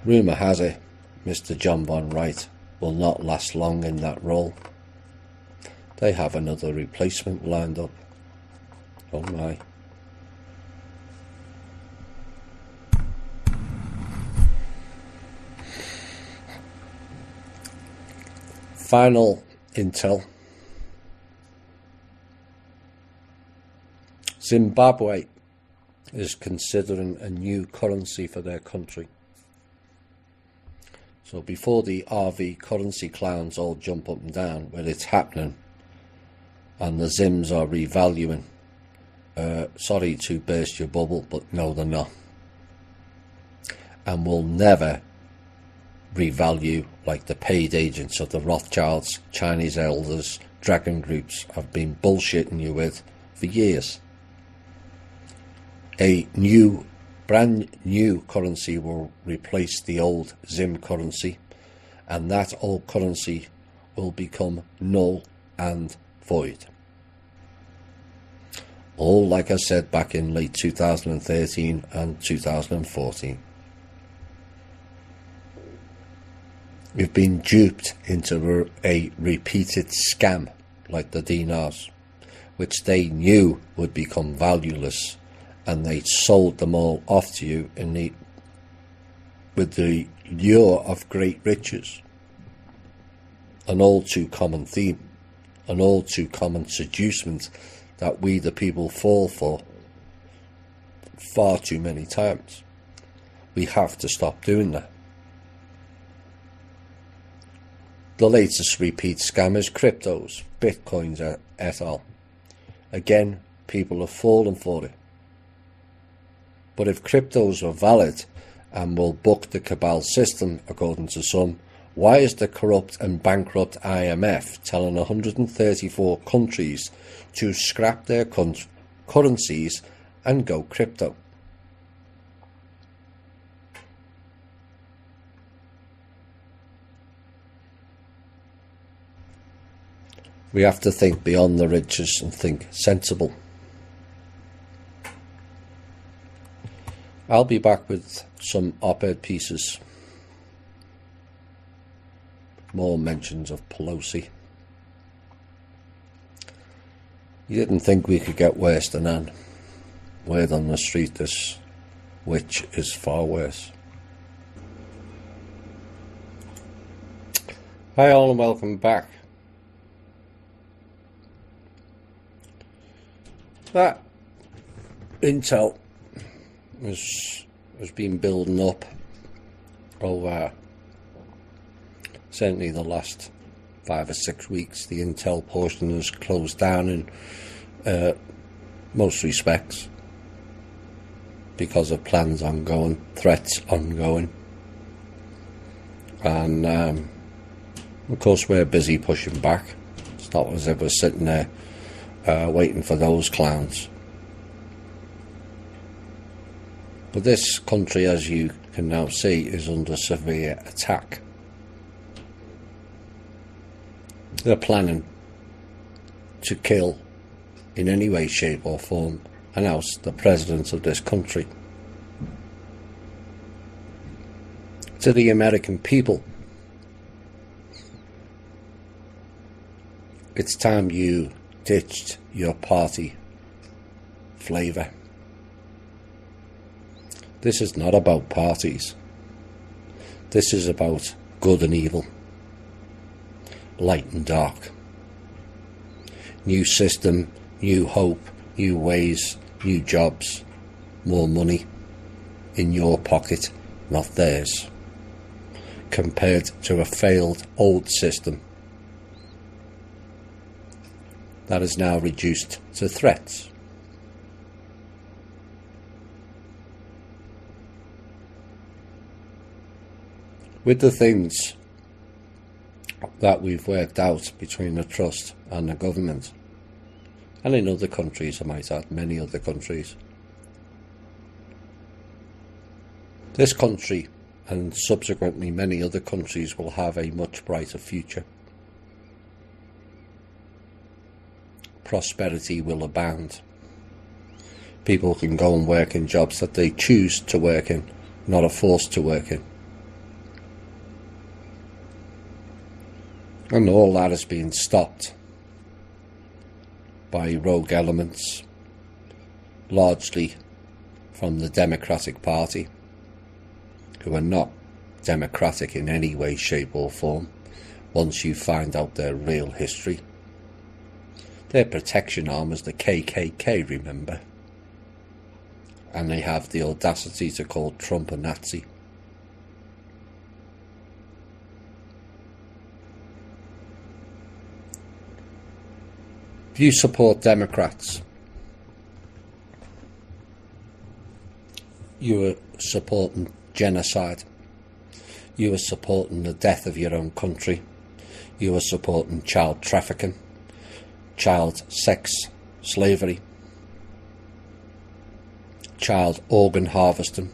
Rumour has it Mr. John von Wright will not last long in that role. They have another replacement lined up. Oh my. Final intel. Zimbabwe is considering a new currency for their country. So before the RV currency clowns all jump up and down where it's happening and the Zims are revaluing, sorry to burst your bubble, but no, they're not. And will never revalue like the paid agents of the Rothschilds, Chinese elders, dragon groups have been bullshitting you with for years. A brand new currency will replace the old Zim currency, and that old currency will become null and void. All like I said back in late 2013 and 2014. We've been duped into a repeated scam like the dinars, which they knew would become valueless, and they sold them all off to you with the lure of great riches. An all too common theme, an all too common seducement that we the people fall for far too many times. We have to stop doing that. The latest repeat scam is cryptos, bitcoins et al. Again, people have fallen for it. But if cryptos are valid and will buck the cabal system, according to some, why is the corrupt and bankrupt IMF telling 134 countries to scrap their currencies and go crypto? We have to think beyond the riches and think sensible. I'll be back with some op-ed pieces. More mentions of Pelosi. You didn't think we could get worse than that. Word on the street, this witch is far worse. Hi all and welcome back. That intel has been building up over certainly the last 5 or 6 weeks. The intel portion has closed down in most respects because of plans ongoing, threats ongoing, and of course we're busy pushing back. It's not as if we're sitting there waiting for those clowns. But this country, as you can now see, is under severe attack. They're planning to kill, in any way, shape or form, and oust the president of this country. To the American people, it's time you ditched your party flavour. This is not about parties. This is about good and evil, light and dark, new system, new hope, new ways, new jobs, more money in your pocket, not theirs, compared to a failed old system that is now reduced to threats. With the things that we've worked out between the trust and the government, and in other countries, I might add, many other countries, this country and subsequently many other countries will have a much brighter future. Prosperity will abound. People can go and work in jobs that they choose to work in, not are forced to work in. And all that is being stopped by rogue elements, largely from the Democratic Party, who are not democratic in any way, shape or form once you find out their real history. Their protection arm is the KKK, remember? And they have the audacity to call Trump a Nazi. If you support Democrats, you are supporting genocide. You are supporting the death of your own country. You are supporting child trafficking, child sex slavery, child organ harvesting.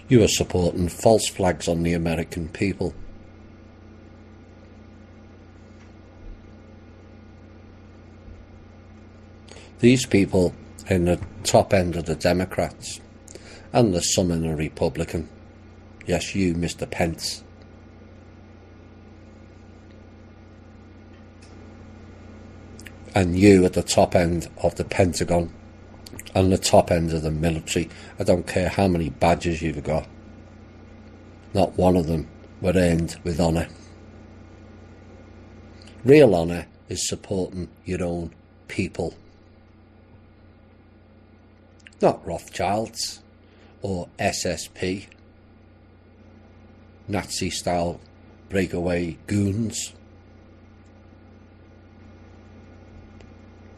You are supporting false flags on the American people. These people in the top end of the Democrats, and there's some in the Republican. Yes, you, Mr. Pence. And you at the top end of the Pentagon and the top end of the military. I don't care how many badges you've got. Not one of them were earned with honour. Real honour is supporting your own people. Not Rothschilds or SSP, Nazi-style breakaway goons,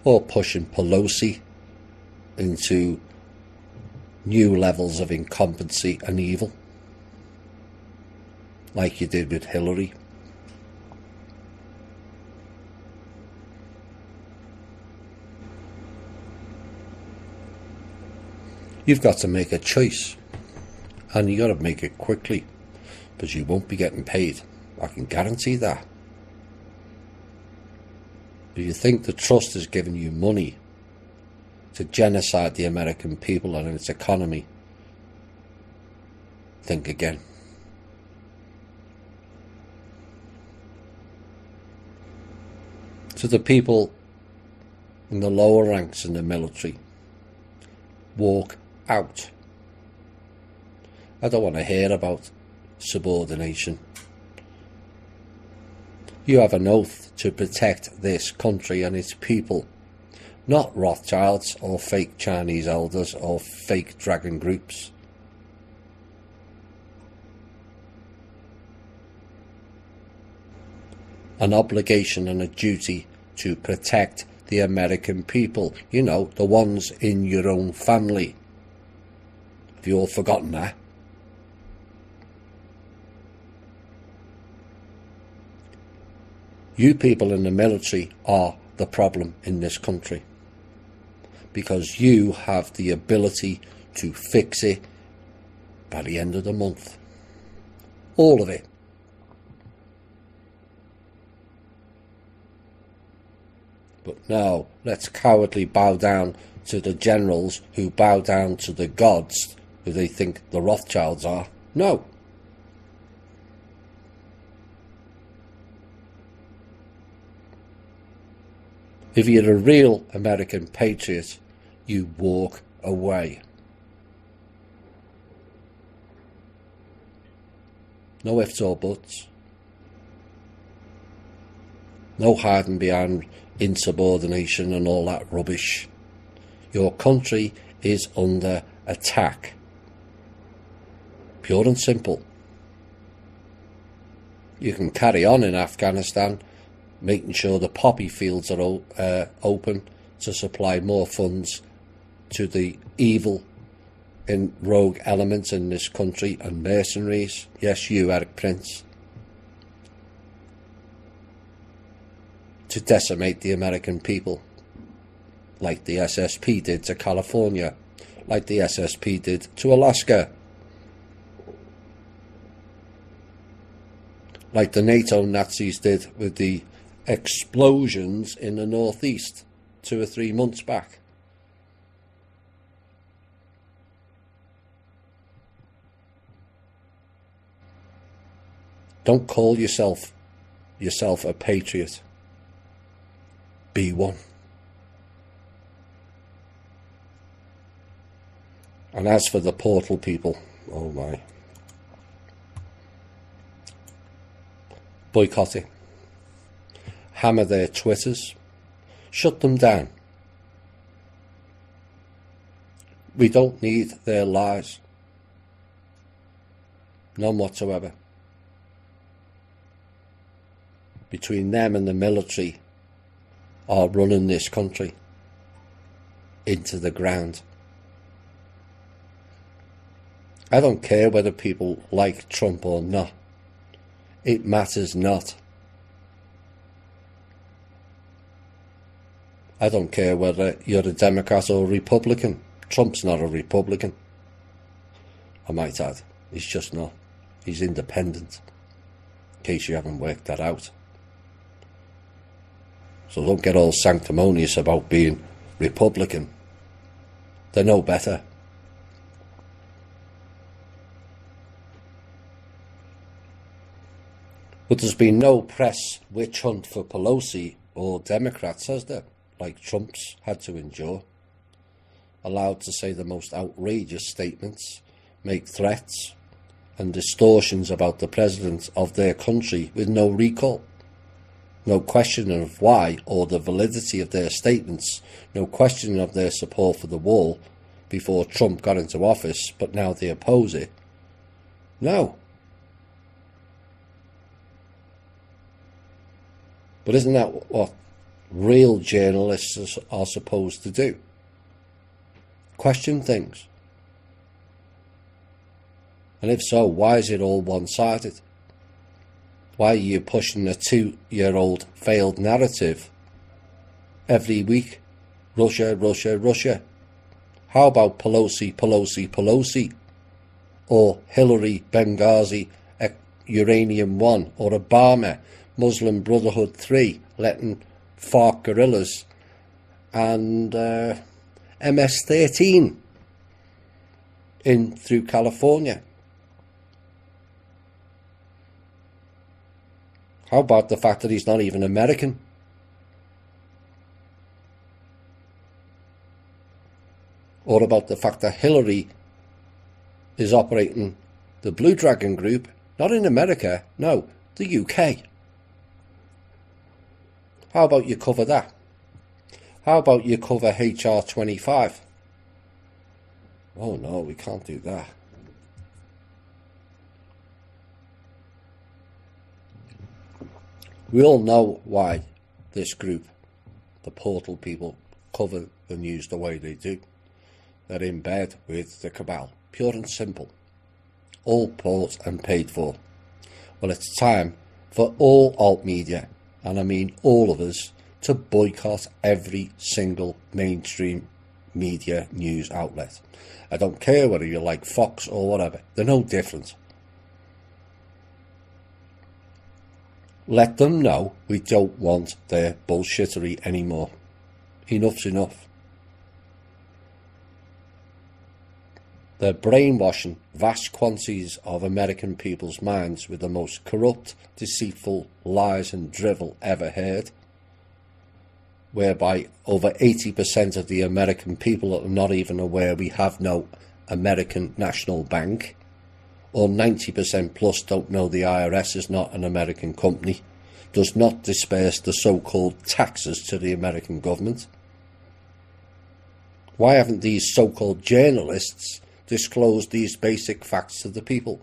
or pushing Pelosi into new levels of incompetency and evil, like you did with Hillary. You've got to make a choice, and you got to make it quickly, because you won't be getting paid. I can guarantee that. If you think the trust is giving you money to genocide the American people and its economy, think again. To the people in the lower ranks in the military, walk out. I don't want to hear about subordination. You have an oath to protect this country and its people, not Rothschilds or fake Chinese elders or fake dragon groups. An obligation and a duty to protect the American people, you know, the ones in your own family. Have you all forgotten that? You people in the military are the problem in this country. because you have the ability to fix it by the end of the month. All of it. But no, let's cowardly bow down to the generals who bow down to the gods who they think the Rothschilds are. No. If you're a real American patriot, you walk away. No ifs or buts. No hiding behind insubordination and all that rubbish. Your country is under attack. Pure and simple. You can carry on in Afghanistan, making sure the poppy fields are open to supply more funds to the evil and rogue elements in this country and mercenaries. Yes, you, Eric Prince. To decimate the American people, like the SSP did to California, like the SSP did to Alaska, like the NATO Nazis did with the explosions in the northeast 2 or 3 months back. Don't call yourself a patriot. Be one. And as for the portal people, oh my. Boycott it. Hammer their Twitters. Shut them down. We don't need their lies. None whatsoever. Between them and the military are running this country into the ground. I don't care whether people like Trump or not. It matters not. I don't care whether you're a Democrat or a Republican. Trump's not a Republican. I might add. He's just not. He's independent. In case you haven't worked that out. So don't get all sanctimonious about being Republican. They're no better. But there's been no press witch hunt for Pelosi or Democrats, has there? Like Trump's had to endure. Allowed to say the most outrageous statements, make threats and distortions about the president of their country with no recall. No questioning of why or the validity of their statements. No questioning of their support for the wall before Trump got into office, but now they oppose it. No. But isn't that what real journalists are supposed to do? Question things. And if so, why is it all one-sided? Why are you pushing a 2-year-old failed narrative every week? Russia, Russia, Russia. How about Pelosi, Pelosi, Pelosi? Or Hillary, Benghazi, Uranium 1? Or Obama, Muslim Brotherhood 3, letting FARC guerrillas and MS-13 in through California? How about the fact that he's not even American? Or about the fact that Hillary is operating the Blue Dragon Group, not in America, no, the UK. How about you cover that? How about you cover HR 25? Oh no, we can't do that. We all know why this group, the portal people, cover the news the way they do. They're in bed with the cabal. Pure and simple. All bought and paid for. Well, it's time for all alt media, and I mean all of us, to boycott every single mainstream media news outlet. I don't care whether you like Fox or whatever. They're no different. Let them know we don't want their bullshittery anymore. Enough's enough. They're brainwashing vast quantities of American people's minds with the most corrupt, deceitful lies and drivel ever heard, whereby over 80% of the American people are not even aware we have no American National Bank, or 90% plus don't know the IRS is not an American company, does not disperse the so-called taxes to the American government. Why haven't these so-called journalists disclosed these basic facts to the people?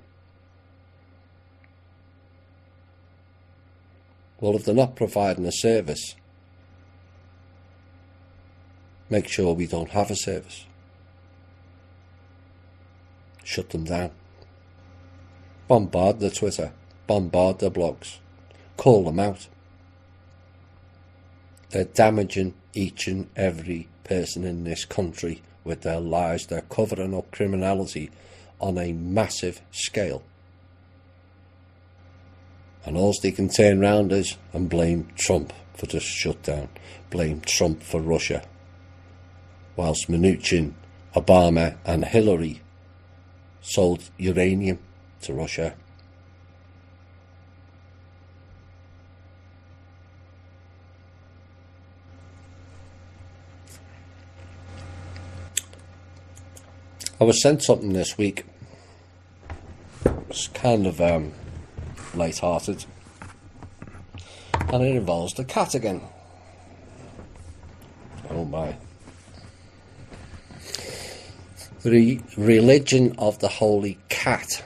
Well, if they're not providing a service, make sure we don't have a service. Shut them down. Bombard the Twitter. Bombard the blogs. Call them out. They're damaging each and every person in this country with their lies. They're covering up criminality on a massive scale. And all they can turn round is and blame Trump for the shutdown. Blame Trump for Russia. Whilst Mnuchin, Obama and Hillary sold uranium to Russia. I was sent something this week. It's kind of light-hearted, and it involves the cat again. Oh my. The religion of the holy cat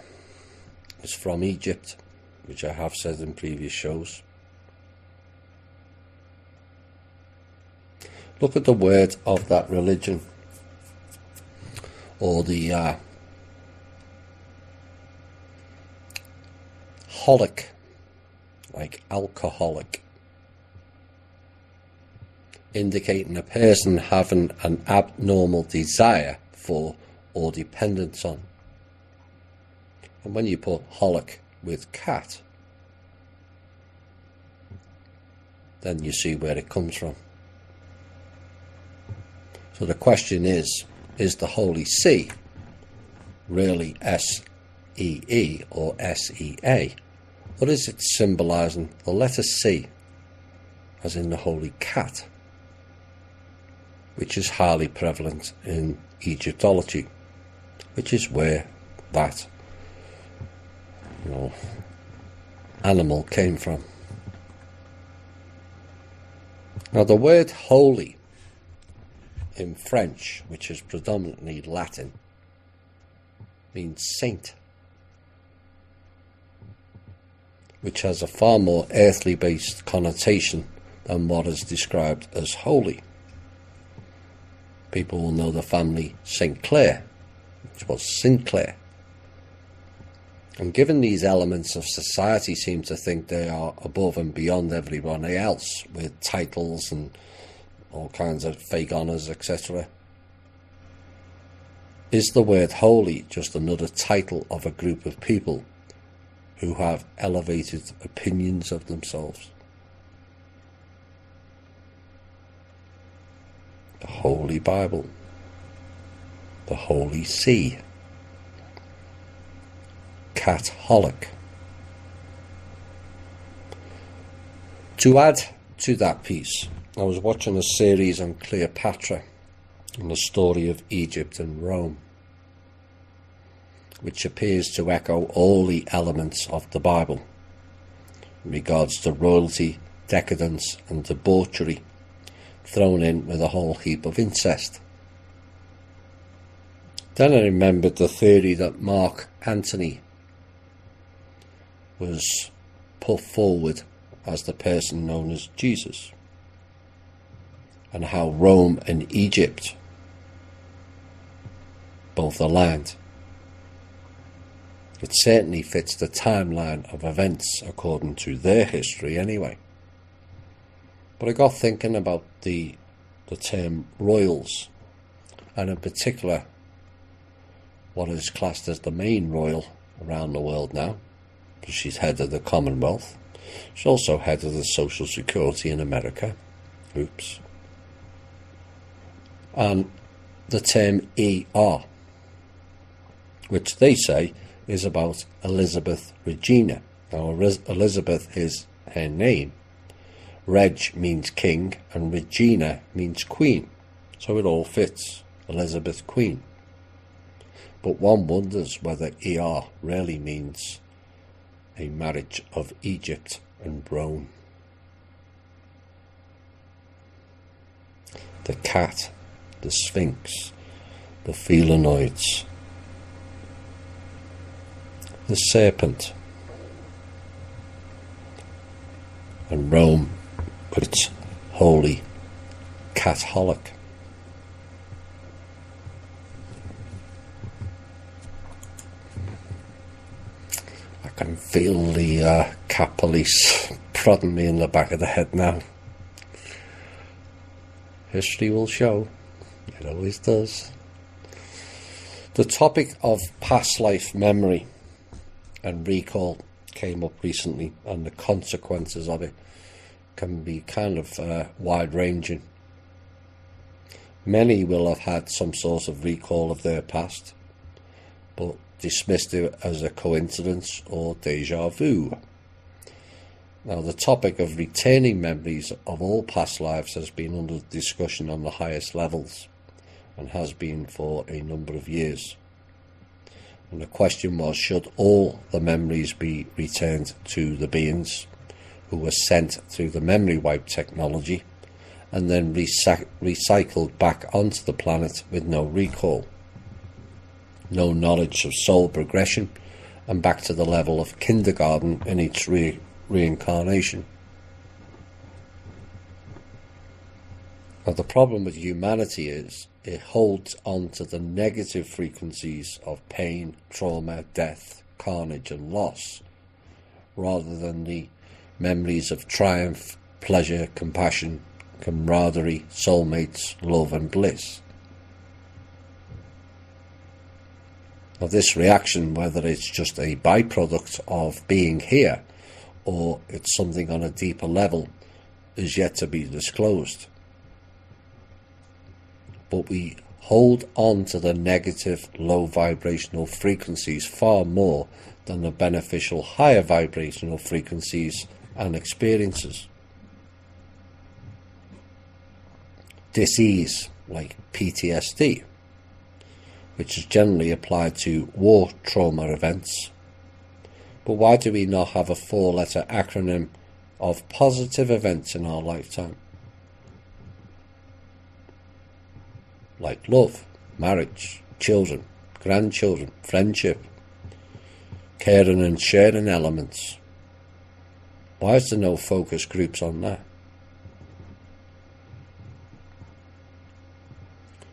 is from Egypt, which I have said in previous shows. Look at the word of that religion, or the holic, like alcoholic, indicating a person having an abnormal desire for or dependence on. And when you put holic with cat, then you see where it comes from. So the question is the Holy See really S-E-E or S-E-A? Or is it symbolising the letter C, as in the holy cat, which is highly prevalent in Egyptology, which is where that animal came from. Now the word holy in French, which is predominantly Latin, means saint, which has a far more earthly based connotation than what is described as holy. People will know the family St. Clair, which was Sinclair. And given these elements of society seem to think they are above and beyond everyone else, with titles and all kinds of fake honours, etc., is the word holy just another title of a group of people who have elevated opinions of themselves? The Holy Bible, the Holy See, Catholic. To add to that piece, I was watching a series on Cleopatra and the story of Egypt and Rome, which appears to echo all the elements of the Bible in regards to royalty, decadence and debauchery, thrown in with a whole heap of incest. Then I remembered the theory that Mark Antony was put forward as the person known as Jesus, and how Rome and Egypt both aligned. It certainly fits the timeline of events according to their history anyway. But I got thinking about the term royals and in particular what is classed as the main royal around the world now, because she's head of the Commonwealth. She's also head of the Social Security in America. Oops. And the term ER, which they say is about Elizabeth Regina. Now, Elizabeth is her name. Reg means king, and Regina means queen. So it all fits. Elizabeth Queen. But one wonders whether ER really means a marriage of Egypt and Rome. The cat, the Sphinx, the Felinoids, the serpent, and Rome, its holy Catholic. I can feel the cat police prodding me in the back of the head now. History will show. It always does. The topic of past life memory and recall came up recently, and the consequences of it can be kind of wide-ranging. Many will have had some sort of recall of their past, but dismissed it as a coincidence or déjà vu. Now, the topic of retaining memories of all past lives has been under discussion on the highest levels, and has been for a number of years. And the question was, should all the memories be returned to the beings who were sent through the memory wipe technology and then recycled back onto the planet with no recall, no knowledge of soul progression, and back to the level of kindergarten in each reincarnation? Now, the problem with humanity is it holds on to the negative frequencies of pain, trauma, death, carnage and loss, rather than the memories of triumph, pleasure, compassion, camaraderie, soulmates, love and bliss. Now, this reaction, whether it's just a byproduct of being here or it's something on a deeper level, is yet to be disclosed. But we hold on to the negative low vibrational frequencies far more than the beneficial higher vibrational frequencies and experiences. Disease, like PTSD, which is generally applied to war trauma events. But why do we not have a 4-letter acronym of positive events in our lifetime? Like love, marriage, children, grandchildren, friendship, caring and sharing elements. Why is there no focus groups on that?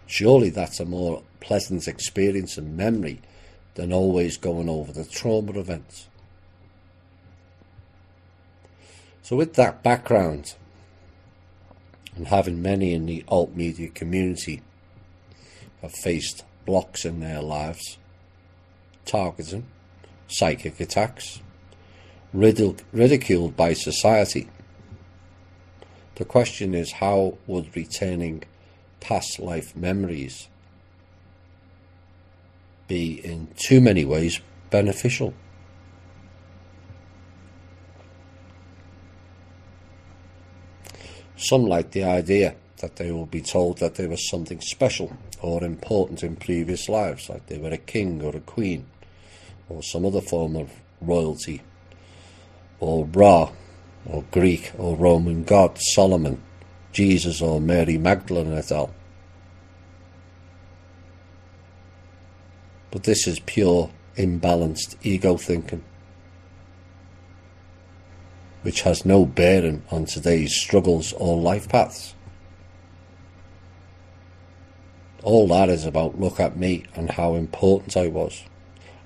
Surely that's a more pleasant experience and memory than always going over the trauma events. So with that background, and having many in the alt media community have faced blocks in their lives, targeting, psychic attacks, ridiculed by society, the question is, how would retaining past life memories be in too many ways beneficial? Some like the idea that they will be told that there was something special or important in previous lives, like they were a king or a queen or some other form of royalty, or Ra or Greek or Roman god Solomon, Jesus or Mary Magdalene et al. But this is pure imbalanced ego thinking, which has no bearing on today's struggles or life paths. All that is about, look at me and how important I was,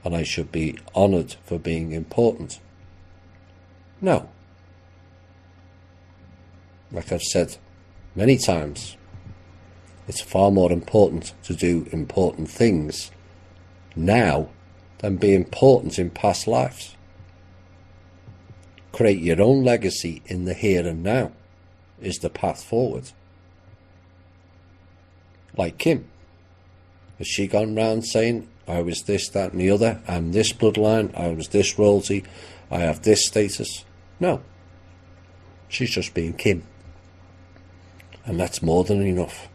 and I should be honoured for being important. No. Like I've said many times, It's far more important to do important things now than be important in past lives. Create your own legacy in the here and now is the path forward. Like Kim. Has she gone round saying, I was this, that and the other, I'm this bloodline, I was this royalty, I have this status? No. She's just being Kim. And that's more than enough.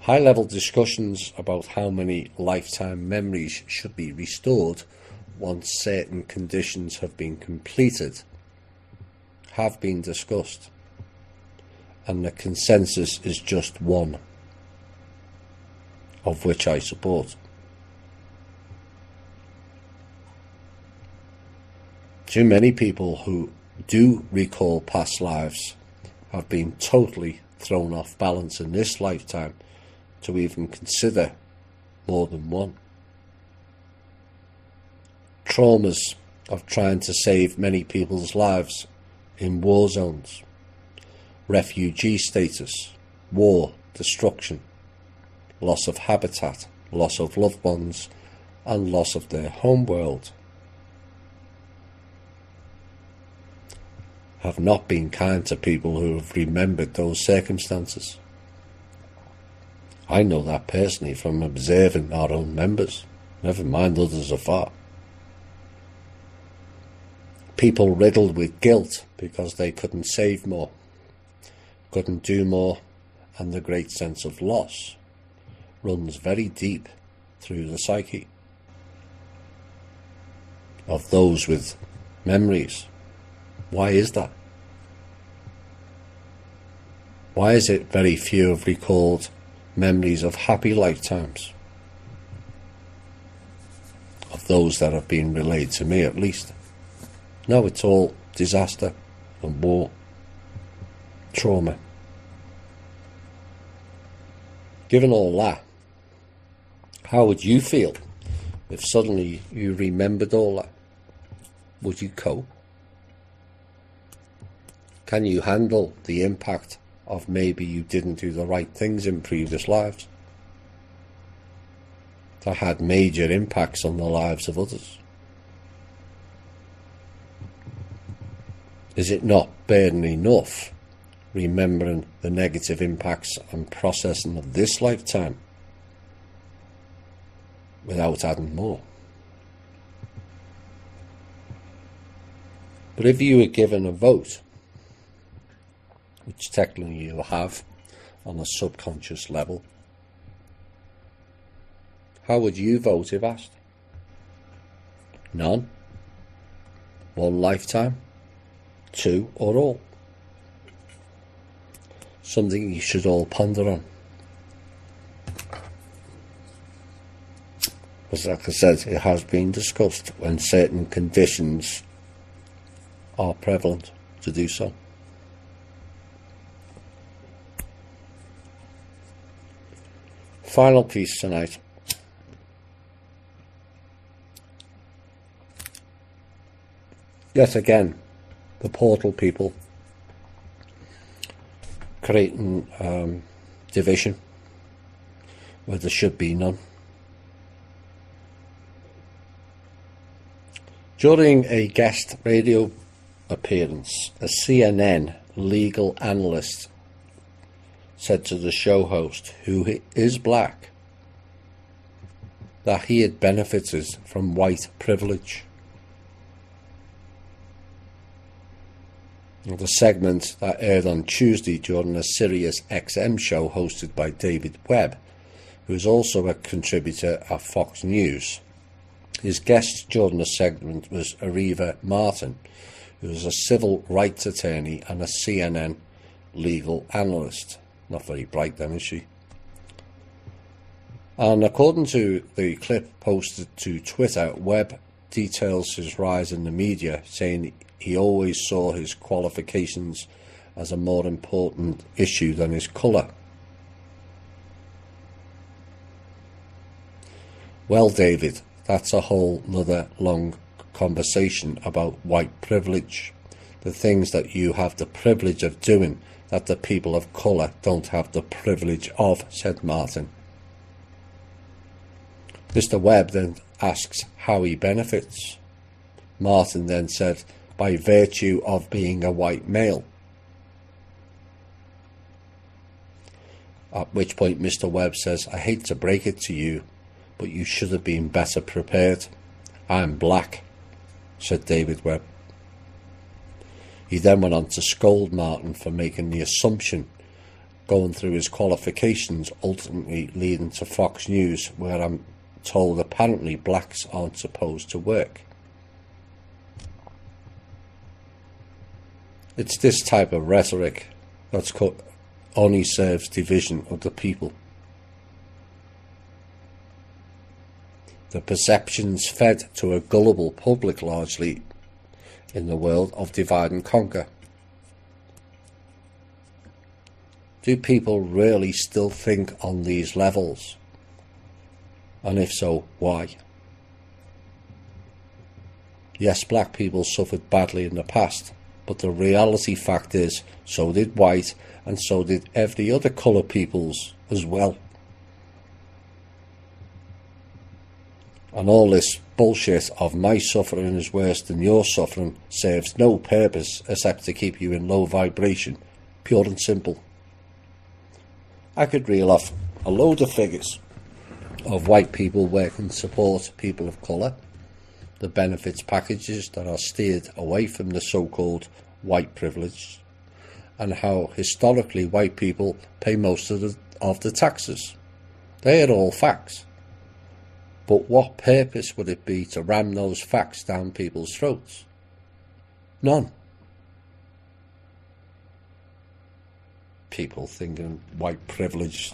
High-level discussions about how many lifetime memories should be restored once certain conditions have been completed have been discussed, and the consensus is just one, of which I support. Too many people who do recall past lives have been totally thrown off balance in this lifetime to even consider more than one. Traumas of trying to save many people's lives in war zones, refugee status, war, destruction, loss of habitat, loss of loved ones, and loss of their homeworld have not been kind to people who have remembered those circumstances. I know that personally from observing our own members, never mind others afar. People riddled with guilt because they couldn't save more, couldn't do more, and the great sense of loss runs very deep through the psyche of those with memories. Why is that? Why is it very few have recalled memories of happy lifetimes? Of those that have been relayed to me, at least. No, it's all disaster and war, trauma. Given all that, how would you feel if suddenly you remembered all that? Would you cope? Can you handle the impact of maybe you didn't do the right things in previous lives that had major impacts on the lives of others? Is it not burden enough remembering the negative impacts and processing of this lifetime without adding more? But if you were given a vote, which technically you have on a subconscious level, how would you vote if asked? None? One lifetime? Two, or all? Something you should all ponder on. Because like I said, it has been discussed when certain conditions are prevalent to do so. Final piece tonight. Yet again, the portal people creating division where there should be none. During a guest radio appearance, a CNN legal analyst said to the show host, who is black, that he had benefited from white privilege. The segment that aired on Tuesday during a Sirius XM show hosted by David Webb, who is also a contributor at Fox News. His guest during the segment was Areva Martin, who is a civil rights attorney and a CNN legal analyst. Not very bright then, is she? And according to the clip posted to Twitter, Webb details his rise in the media, saying he always saw his qualifications as a more important issue than his colour. Well, David, that's a whole nother long conversation about white privilege the things that you have the privilege of doing that the people of colour don't have the privilege of, said Martin. Mr. Webb then asks how he benefits. Martin then said, by virtue of being a white male. At which point Mr. Webb says, I hate to break it to you, but you should have been better prepared. I'm black, said David Webb. He then went on to scold Martin for making the assumption, going through his qualifications, ultimately leading to Fox News, where I'm told apparently blacks aren't supposed to work. It's this type of rhetoric that's only serves division of the people. The perceptions fed to a gullible public largely in the world of divide and conquer. Do people really still think on these levels? And if so, why? Yes, black people suffered badly in the past, but the reality fact is, so did white, and so did every other colour peoples as well. And all this bullshit of my suffering is worse than your suffering serves no purpose except to keep you in low vibration, pure and simple. I could reel off a load of figures of white people working to support people of colour, the benefits packages that are steered away from the so-called white privilege, and how historically white people pay most of the taxes. They are all facts. But what purpose would it be to ram those facts down people's throats? None. People thinking white privilege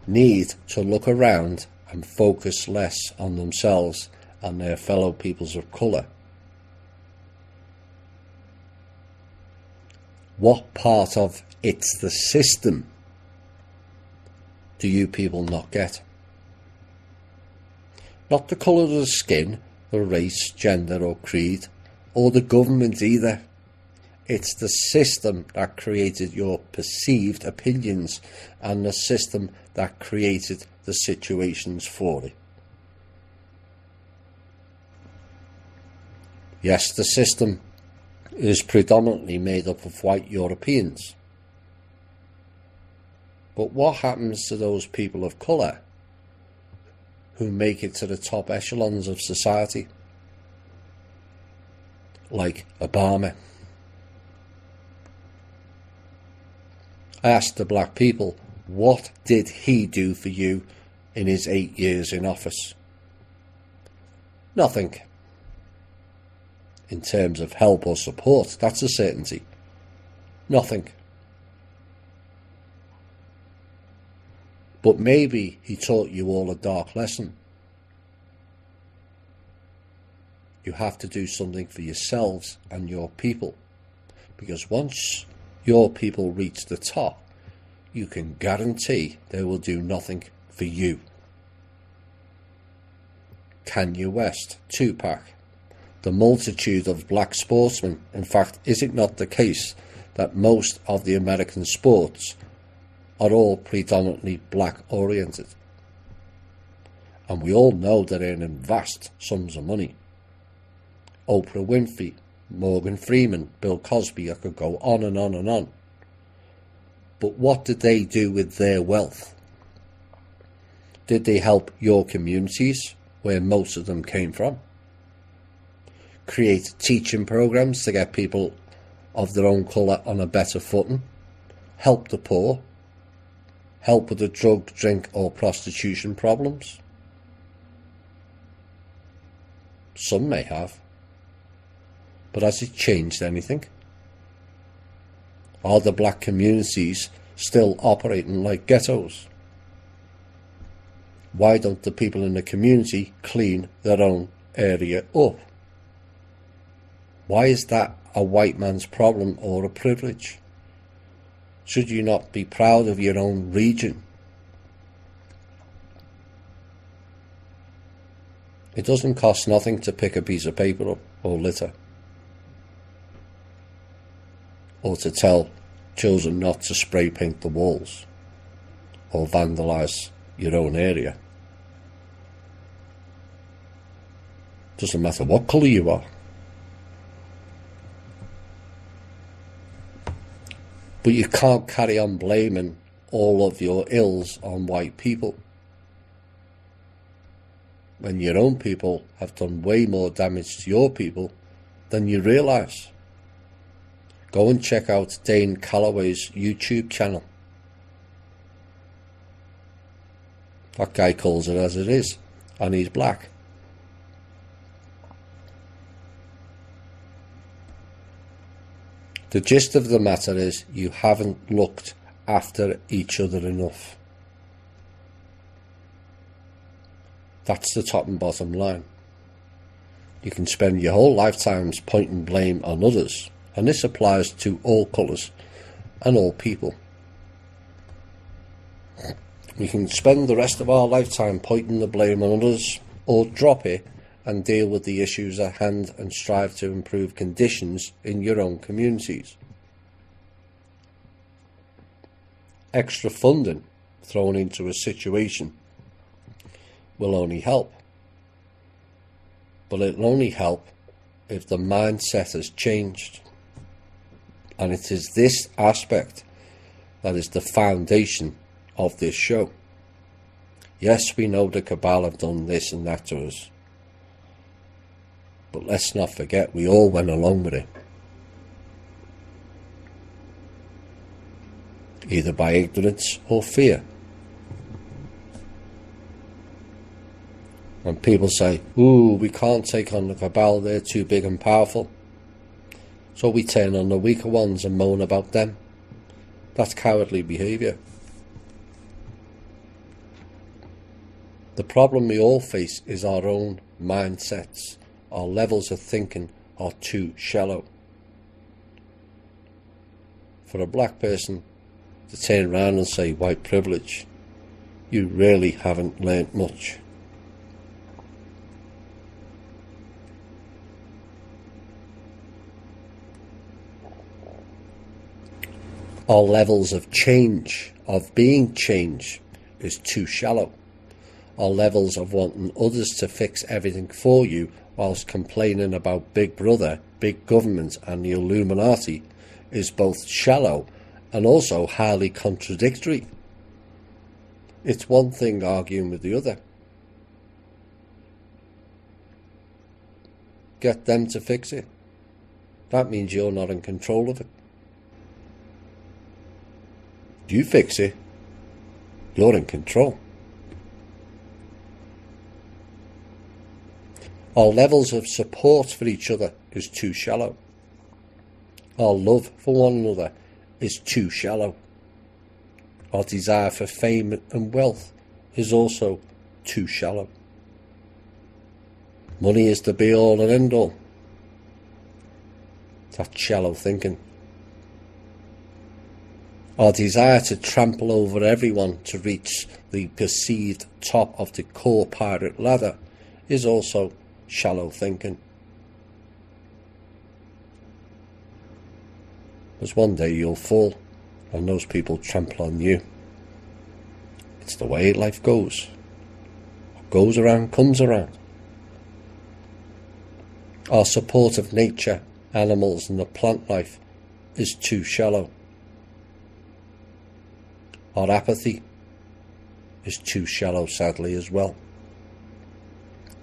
need to look around and focus less on themselves and their fellow peoples of colour. What part of it's the system do you people not get? Not the colour of the skin, the race, gender or creed, or the government either. It's the system that created your perceived opinions and the system that created the situations for it. Yes, the system is predominantly made up of white Europeans. But what happens to those people of colour who make it to the top echelons of society? Like Obama. I asked the black people, what did he do for you in his 8 years in office? Nothing. In terms of help or support, that's a certainty. Nothing. But maybe he taught you all a dark lesson. You have to do something for yourselves and your people. Because once your people reach the top, you can guarantee they will do nothing for you. Kanye West, Tupac, the multitude of black sportsmen. In fact, is it not the case that most of the American sports are all predominantly black oriented? And we all know they're earning vast sums of money. Oprah Winfrey, Morgan Freeman, Bill Cosby, I could go on and on and on. But what did they do with their wealth? Did they help your communities, where most of them came from? Create teaching programs to get people of their own colour on a better footing? Help the poor? Help with the drug, drink or prostitution problems? Some may have. But has it changed anything? Are the black communities still operating like ghettos? Why don't the people in the community clean their own area up? Why is that a white man's problem or a privilege? Should you not be proud of your own region? It doesn't cost nothing to pick a piece of paper up or litter. or to tell children not to spray paint the walls or vandalise your own area. Doesn't matter what colour you are. But you can't carry on blaming all of your ills on white people when your own people have done way more damage to your people than you realise. Go and check out Dane Calloway's YouTube channel. That guy calls it as it is, and he's black. The gist of the matter is you haven't looked after each other enough. That's the top and bottom line. You can spend your whole lifetimes pointing blame on others, and this applies to all colours and all people. We can spend the rest of our lifetime pointing the blame on others, or drop it and deal with the issues at hand and strive to improve conditions in your own communities. Extra funding thrown into a situation will only help. But it'll only help if the mindset has changed. And it is this aspect that is the foundation of this show. Yes, we know the cabal have done this and that to us. But let's not forget, we all went along with it. Either by ignorance or fear. And people say, ooh, we can't take on the cabal, they're too big and powerful. So we turn on the weaker ones and moan about them. That's cowardly behaviour. The problem we all face is our own mindsets. Our levels of thinking are too shallow. For a black person to turn around and say white privilege, you really haven't learnt much. Our levels of change, of being change, is too shallow. Our levels of wanting others to fix everything for you whilst complaining about Big Brother, big government and the Illuminati is both shallow and also highly contradictory. It's one thing arguing with the other. Get them to fix it. That means you're not in control of it. You fix it, you're in control. Our levels of support for each other is too shallow. Our love for one another is too shallow. Our desire for fame and wealth is also too shallow. Money is the be-all and end-all. That's shallow thinking. Our desire to trample over everyone to reach the perceived top of the core pirate ladder is also shallow thinking. Because one day you'll fall and those people trample on you. It's the way life goes. What goes around comes around. Our support of nature, animals and the plant life is too shallow. Our apathy is too shallow, sadly, as well.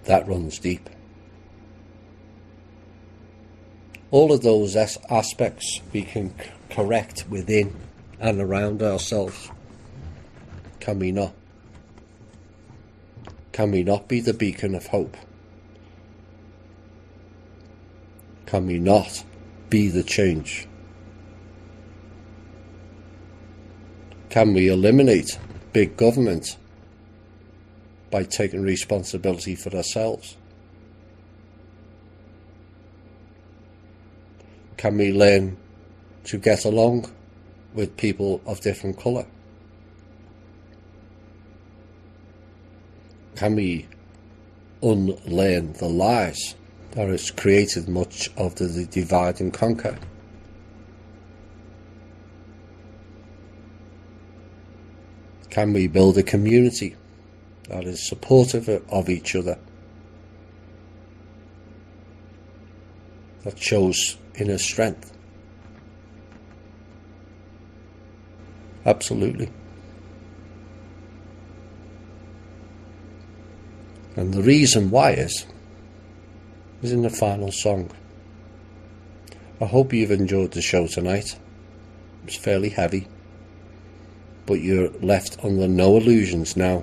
That runs deep. All of those aspects we can correct within and around ourselves. Can we not? Can we not be the beacon of hope? Can we not be the change? Can we eliminate big government by taking responsibility for ourselves? Can we learn to get along with people of different colour? Can we unlearn the lies that has created much of the divide and conquer? Can we build a community that is supportive of each other, that shows inner strength? Absolutely. And the reason why is in the final song. I hope you've enjoyed the show tonight. It's fairly heavy, but you're left under no illusions now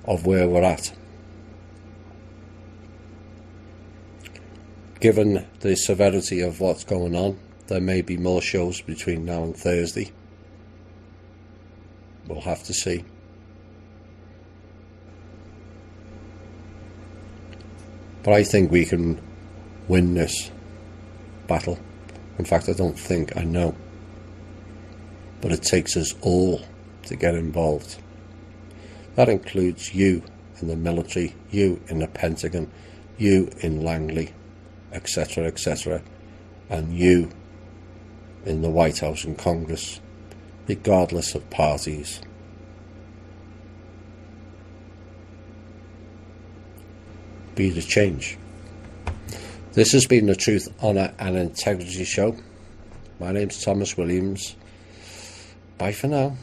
of where we're at. Given the severity of what's going on, there may be more shows between now and Thursday. We'll have to see. But I think we can win this battle. In fact, I don't think, I know. But it takes us all to get involved. That includes you in the military, you in the Pentagon, you in Langley, etc., etc., and you in the White House and Congress, regardless of parties. Be the change. This has been the Truth, Honour and Integrity Show. My name's Thomas Williams. Bye for now.